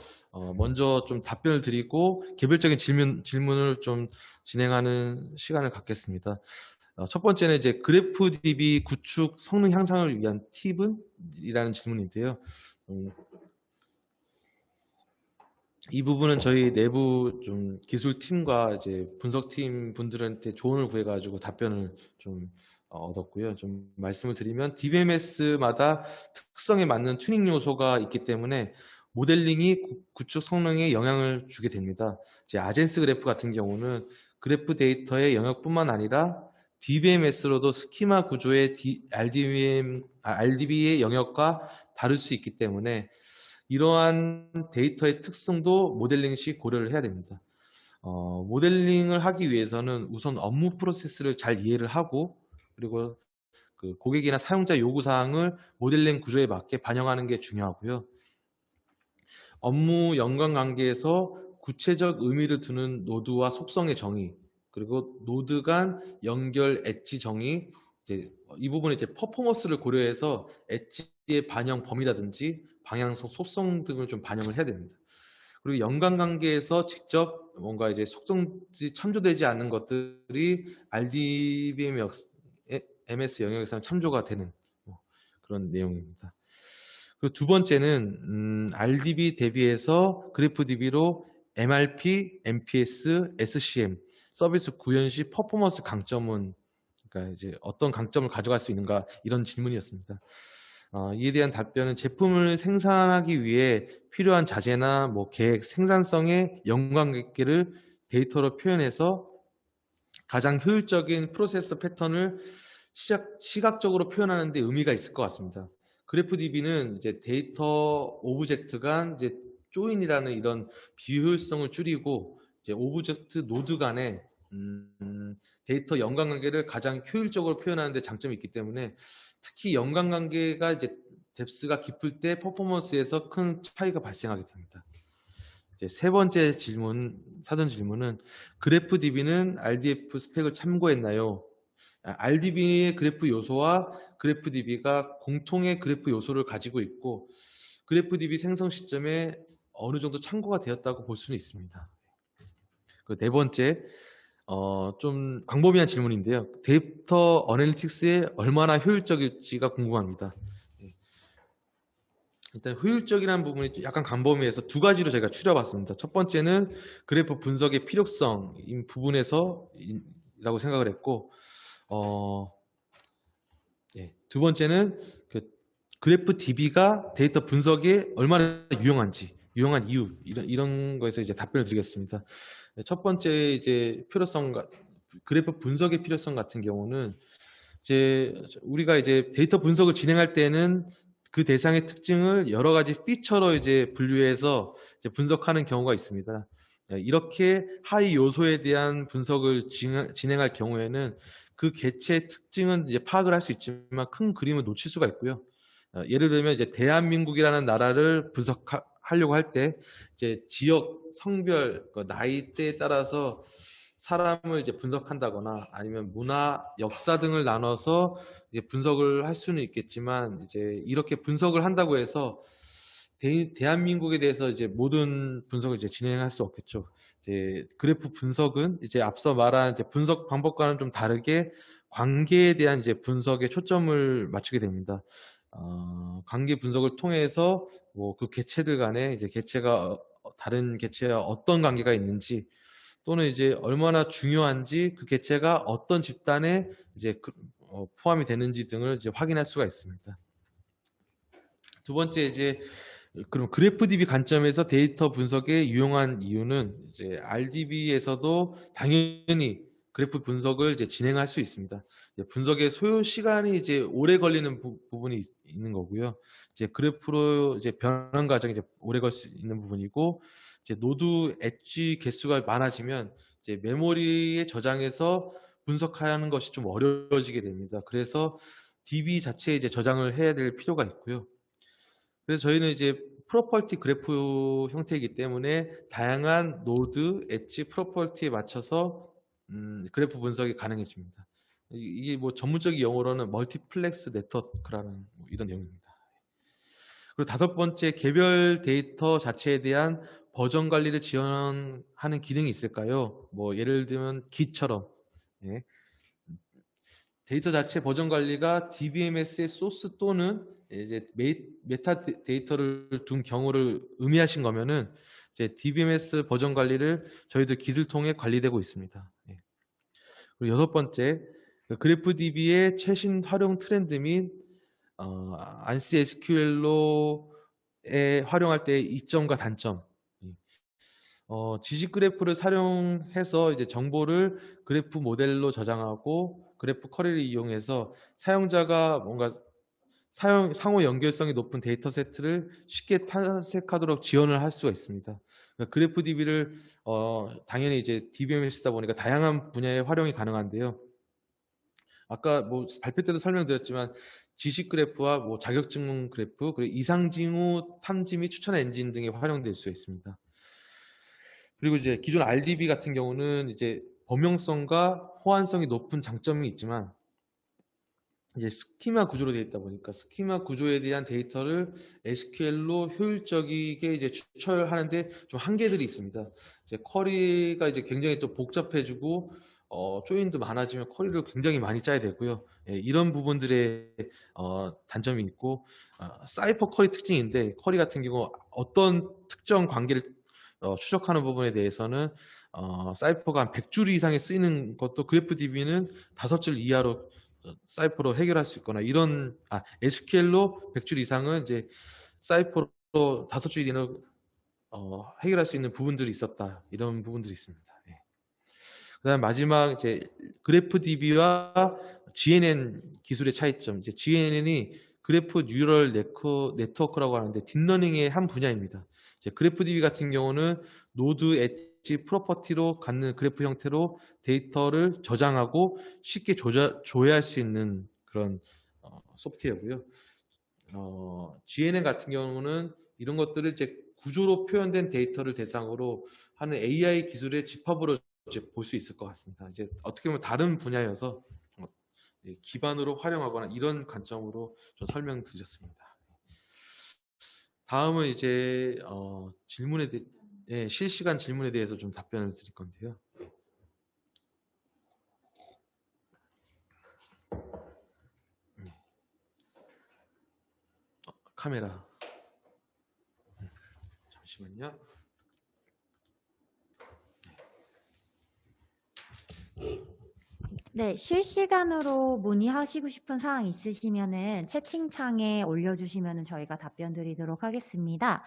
먼저 좀 답변을 드리고 개별적인 질문을 좀 진행하는 시간을 갖겠습니다. 첫 번째는 이제 그래프 DB 구축 성능 향상을 위한 팁은? 이라는 질문인데요. 이 부분은 저희 내부 좀 기술팀과 이제 분석팀 분들한테 조언을 구해가지고 답변을 좀 얻었고요. 좀 말씀을 드리면 DBMS마다 특성에 맞는 튜닝 요소가 있기 때문에 모델링이 구축 성능에 영향을 주게 됩니다. 이제 아젠스 그래프 같은 경우는 그래프 데이터의 영역뿐만 아니라 DBMS로도 스키마 구조의 RDB의 영역과 다를 수 있기 때문에 이러한 데이터의 특성도 모델링 시 고려를 해야 됩니다. 모델링을 하기 위해서는 우선 업무 프로세스를 잘 이해를 하고, 그리고 그 고객이나 사용자 요구사항을 모델링 구조에 맞게 반영하는 게 중요하고요. 업무 연관관계에서 구체적 의미를 두는 노드와 속성의 정의, 그리고 노드 간 연결 엣지 정의, 이 부분은 이제 퍼포먼스를 고려해서 엣지의 반영 범위라든지 방향성, 속성 등을 좀 반영을 해야 됩니다. 그리고 연관관계에서 직접 뭔가 이제 속성이 참조되지 않는 것들이 RDBMS 영역에서는 참조가 되는 그런 내용입니다. 그리고 두 번째는 RDB 대비해서 그래프 DB로 MRP, MPS, SCM 서비스 구현 시 퍼포먼스 강점은, 그러니까 이제 어떤 강점을 가져갈 수 있는가, 이런 질문이었습니다. 이에 대한 답변은 제품을 생산하기 위해 필요한 자재나 계획, 생산성의 연관관계를 데이터로 표현해서 가장 효율적인 프로세스 패턴을 시각적으로 표현하는 데 의미가 있을 것 같습니다. 그래프 DB는 이제 데이터 오브젝트 간 이제 조인이라는 이런 비효율성을 줄이고, 이제 오브젝트 노드 간의 데이터 연관관계를 가장 효율적으로 표현하는 데 장점이 있기 때문에, 특히 연관관계가 이제 뎁스가 깊을 때 퍼포먼스에서 큰 차이가 발생하게 됩니다. 이제 세 번째 질문, 사전 질문은 그래프 DB는 RDF 스펙을 참고했나요? RDB의 그래프 요소와 그래프 DB가 공통의 그래프 요소를 가지고 있고, 그래프 DB 생성 시점에 어느 정도 참고가 되었다고 볼 수는 있습니다. 그 네 번째, 좀 광범위한 질문인데요. 데이터 어널리틱스에 얼마나 효율적일지가 궁금합니다. 일단 효율적이라는 부분이 약간 광범위해서 두 가지로 제가 추려봤습니다. 첫 번째는 그래프 분석의 필요성인 부분에서 라고 생각을 했고, 두 번째는 그래프 DB가 데이터 분석에 얼마나 유용한 이유, 이런 거에서 이제 답변을 드리겠습니다. 첫 번째 이제 그래프 분석의 필요성 같은 경우는, 이제 우리가 이제 데이터 분석을 진행할 때는 그 대상의 특징을 여러 가지 피처로 이제 분류해서 이제 분석하는 경우가 있습니다. 이렇게 하위 요소에 대한 분석을 진행할 경우에는 그 개체의 특징은 이제 파악을 할 수 있지만 큰 그림을 놓칠 수가 있고요. 예를 들면 이제 대한민국이라는 나라를 분석하려고 할 때 이제 지역, 성별, 나이대에 따라서 사람을 이제 분석한다거나 아니면 문화, 역사 등을 나눠서 이제 분석을 할 수는 있겠지만, 이제 이렇게 분석을 한다고 해서 대한민국에 대해서 이제 모든 분석을 이제 진행할 수 없겠죠. 이제 그래프 분석은 이제 앞서 말한 이제 분석 방법과는 좀 다르게 관계에 대한 이제 분석에 초점을 맞추게 됩니다. 관계 분석을 통해서 뭐 그 개체들 간에 이제 개체가 다른 개체와 어떤 관계가 있는지 또는 이제 얼마나 중요한지 그 개체가 어떤 집단에 이제 포함이 되는지 등을 이제 확인할 수가 있습니다. 두 번째 이제 그럼 그래프DB 관점에서 데이터 분석에 유용한 이유는 이제 RDB에서도 당연히 그래프 분석을 이제 진행할 수 있습니다. 이제 분석의 소요 시간이 이제 오래 걸리는 부분이 있는 거고요. 이제 그래프로 이제 변환 과정이 이제 오래 걸 수 있는 부분이고, 이제 노드 엣지 개수가 많아지면 이제 메모리에 저장해서 분석하는 것이 좀 어려워지게 됩니다. 그래서 DB 자체에 이제 저장을 해야 될 필요가 있고요. 그래서 저희는 이제 프로퍼티 그래프 형태이기 때문에 다양한 노드, 엣지, 프로퍼티에 맞춰서 그래프 분석이 가능해집니다. 이게 뭐 전문적인 용어로는 멀티플렉스 네트워크라는 뭐 이런 내용입니다. 그리고 다섯 번째, 개별 데이터 자체에 대한 버전 관리를 지원하는 기능이 있을까요? 뭐 예를 들면 Git처럼 예. 데이터 자체 버전 관리가 DBMS의 소스 또는 이제 메타 데이터를 둔 경우를 의미하신 거면은 이제 DBMS 버전 관리를 저희도 Git을 통해 관리되고 있습니다. 예. 그리고 여섯 번째, 그래프DB의 최신 활용 트렌드 및 ANSI SQL로에 활용할 때의 이점과 단점. 지식 그래프를 사용해서 이제 정보를 그래프 모델로 저장하고 그래프 쿼리를 이용해서 사용자가 뭔가 상호 연결성이 높은 데이터 세트를 쉽게 탐색하도록 지원을 할 수가 있습니다. 그러니까 그래프 DB를 당연히 이제 DBMS다 보니까 다양한 분야에 활용이 가능한데요. 아까 뭐 발표 때도 설명드렸지만 지식 그래프와 뭐 자격증 그래프 그리고 이상징후 탐지 및 추천 엔진 등에 활용될 수 있습니다. 그리고 이제 기존 RDB 같은 경우는 이제 범용성과 호환성이 높은 장점이 있지만 이제 스키마 구조로 되어 있다 보니까 스키마 구조에 대한 데이터를 SQL로 효율적이게 이제 추출하는데 좀 한계들이 있습니다. 이제 쿼리가 이제 굉장히 또 복잡해지고 조인도 많아지면 쿼리를 굉장히 많이 짜야 되고요. 예, 이런 부분들의 단점이 있고 사이퍼 쿼리 특징인데 쿼리 같은 경우 어떤 특정 관계를 추적하는 부분에 대해서는 사이퍼가 한 100줄 이상에 쓰이는 것도 그래프DB는 5줄 이하로 사이퍼로 해결할 수 있거나 이런 SQL로 100줄 이상은 이제 사이퍼로 5줄 이내로 해결할 수 있는 부분들이 있었다. 이런 부분들이 있습니다. 예. 그다음 마지막 이제 그래프DB와 GNN 기술의 차이점. 이제 GNN이 그래프 뉴럴 네트워크라고 하는데 딥러닝의 한 분야입니다. 이제 그래프DB 같은 경우는 노드 엣지 프로퍼티로 갖는 그래프 형태로 데이터를 저장하고 쉽게 조회할 수 있는 그런 소프트웨어고요. GNN 같은 경우는 이런 것들을 이제 구조로 표현된 데이터를 대상으로 하는 AI 기술의 집합으로 볼 수 있을 것 같습니다. 이제 어떻게 보면 다른 분야여서 기반으로 활용하거나 이런 관점으로 좀 설명드렸습니다. 다음은 이제 실시간 질문에 대해서 좀 답변을 드릴 건데요. 카메라 잠시만요. 네, 실시간으로 문의하시고 싶은 사항 있으시면은 채팅창에 올려주시면은 저희가 답변 드리도록 하겠습니다.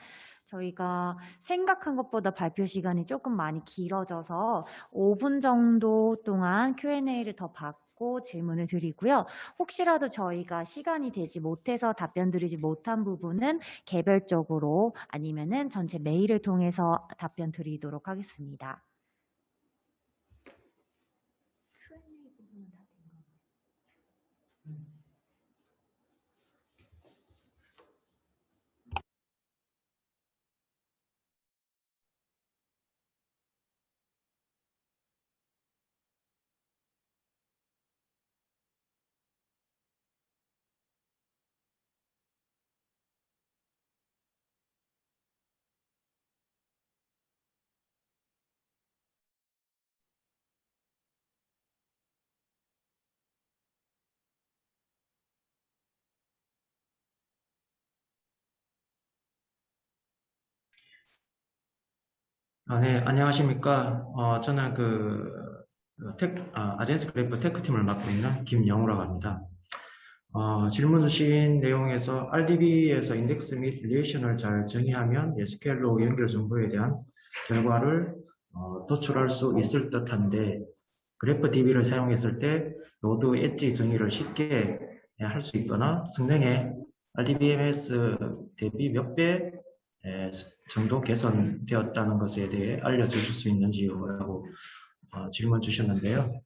저희가 생각한 것보다 발표 시간이 조금 많이 길어져서 5분 정도 동안 Q&A를 더 받고 질문을 드리고요. 혹시라도 저희가 시간이 되지 못해서 답변 드리지 못한 부분은 개별적으로 아니면은 전체 메일을 통해서 답변 드리도록 하겠습니다. 네, 안녕하십니까. 저는 아젠스 그래프 테크팀을 맡고 있는 김영우라고 합니다. 질문 주신 내용에서 RDB에서 인덱스 및 리레이션을 잘 정의하면 SQL로 연결 정보에 대한 결과를 도출할 수 있을 듯한데, 그래프DB를 사용했을 때 로드 엣지 정의를 쉽게 할 수 있거나 성능의 RDBMS 대비 몇 배 정도 개선되었다는 것에 대해 알려주실 수 있는지라고 질문 주셨는데요.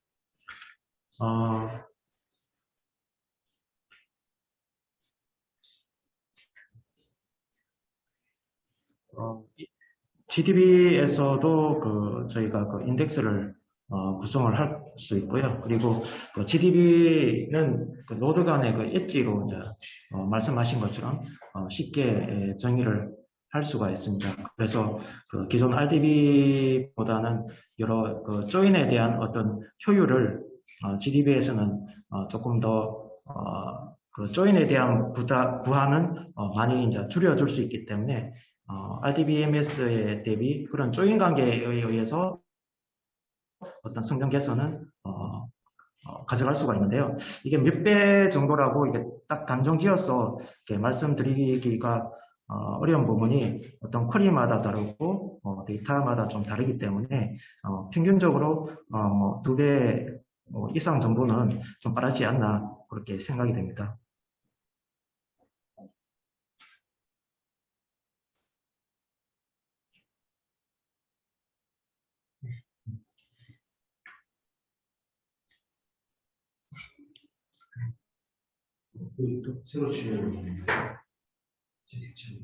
GDB에서도 저희가 인덱스를 구성을 할 수 있고요. 그리고 GDB는 노드 간의 엣지로 이제 말씀하신 것처럼 쉽게 정의를 할 수가 있습니다. 그래서 기존 RDB보다는 여러 조인에 대한 어떤 효율을 GDB에서는 조금 더 조인에 대한 부하는 많이 이제 줄여줄 수 있기 때문에 RDBMS에 대비 그런 조인 관계에 의해서 어떤 성능 개선은 가져갈 수가 있는데요. 이게 몇 배 정도라고 이게 딱 단정 지어서 이렇게 말씀드리기가 어려운 부분이 어떤 쿼리마다 다르고 데이터마다 좀 다르기 때문에 평균적으로 2배 이상 정도는 좀 빠르지 않나 그렇게 생각이 됩니다. 또 새로 지원을 재택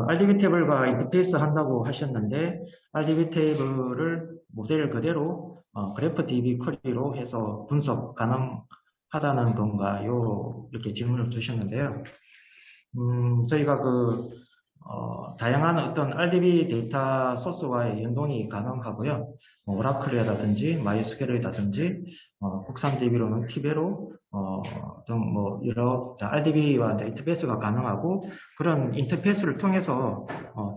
RDB 테이블과 인터페이스 한다고 하셨는데 RDB 테이블을 모델 그대로 그래프DB 쿼리로 해서 분석 가능하다는 건가요? 이렇게 질문을 주셨는데요. 저희가 다양한 어떤 RDB 데이터 소스와의 연동이 가능하고요. 오라클이라든지 MySQL이라든지 국산 DB로는 티베로 등 여러 RDB와 인터페이스가 가능하고 그런 인터페이스를 통해서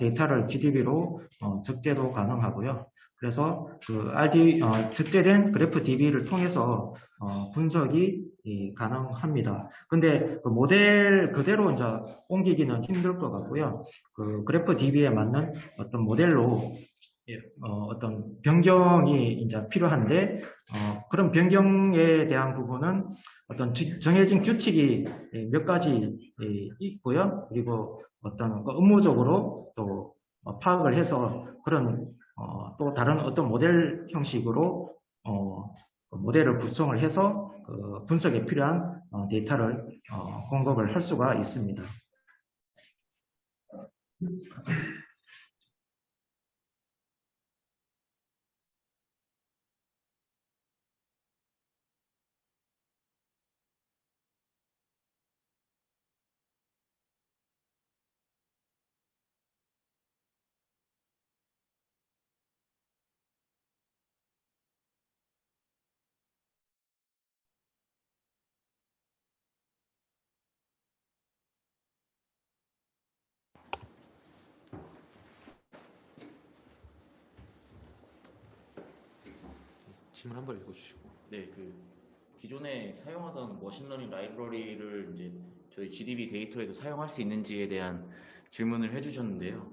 데이터를 GDB로 적재도 가능하고요. 그래서 적재된 그래프DB를 통해서 분석이 가능합니다. 근데 모델 그대로 이제 옮기기는 힘들 것 같고요. 그래프DB에 맞는 어떤 모델로 어떤 변경이 이제 필요한데 그런 변경에 대한 부분은 어떤 정해진 규칙이 몇 가지 있고요. 그리고 어떤 업무적으로 또 파악을 해서 그런 또 다른 어떤 모델 형식으로 모델을 구성을 해서 분석에 필요한 데이터를 공급을 할 수가 있습니다. 질문 한번 읽어주시고. 네, 기존에 사용하던 머신러닝 라이브러리를 이제 저희 GDB 데이터에도 사용할 수 있는지에 대한 질문을 해주셨는데요.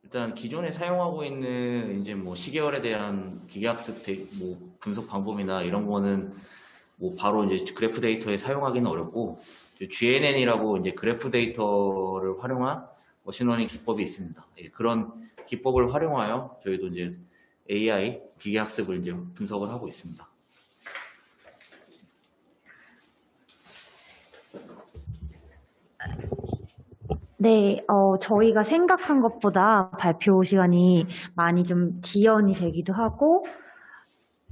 일단 기존에 사용하고 있는 이제 시계열에 대한 기계학습 분석 방법이나 이런 거는 바로 이제 그래프 데이터에 사용하기는 어렵고 GNN이라고 이제 그래프 데이터를 활용한 머신러닝 기법이 있습니다. 예, 그런 기법을 활용하여 저희도 이제 AI 기계학습을 이제 분석을 하고 있습니다. 네, 저희가 생각한 것보다 발표 시간이 많이 좀 지연이 되기도 하고,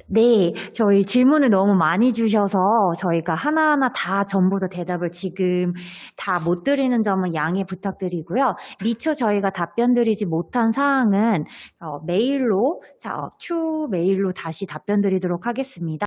네, 저희 질문을 너무 많이 주셔서 저희가 하나하나 다 전부 다 대답을 지금 다 못 드리는 점은 양해 부탁드리고요. 미처 저희가 답변 드리지 못한 사항은 메일로, 추후 메일로 다시 답변 드리도록 하겠습니다.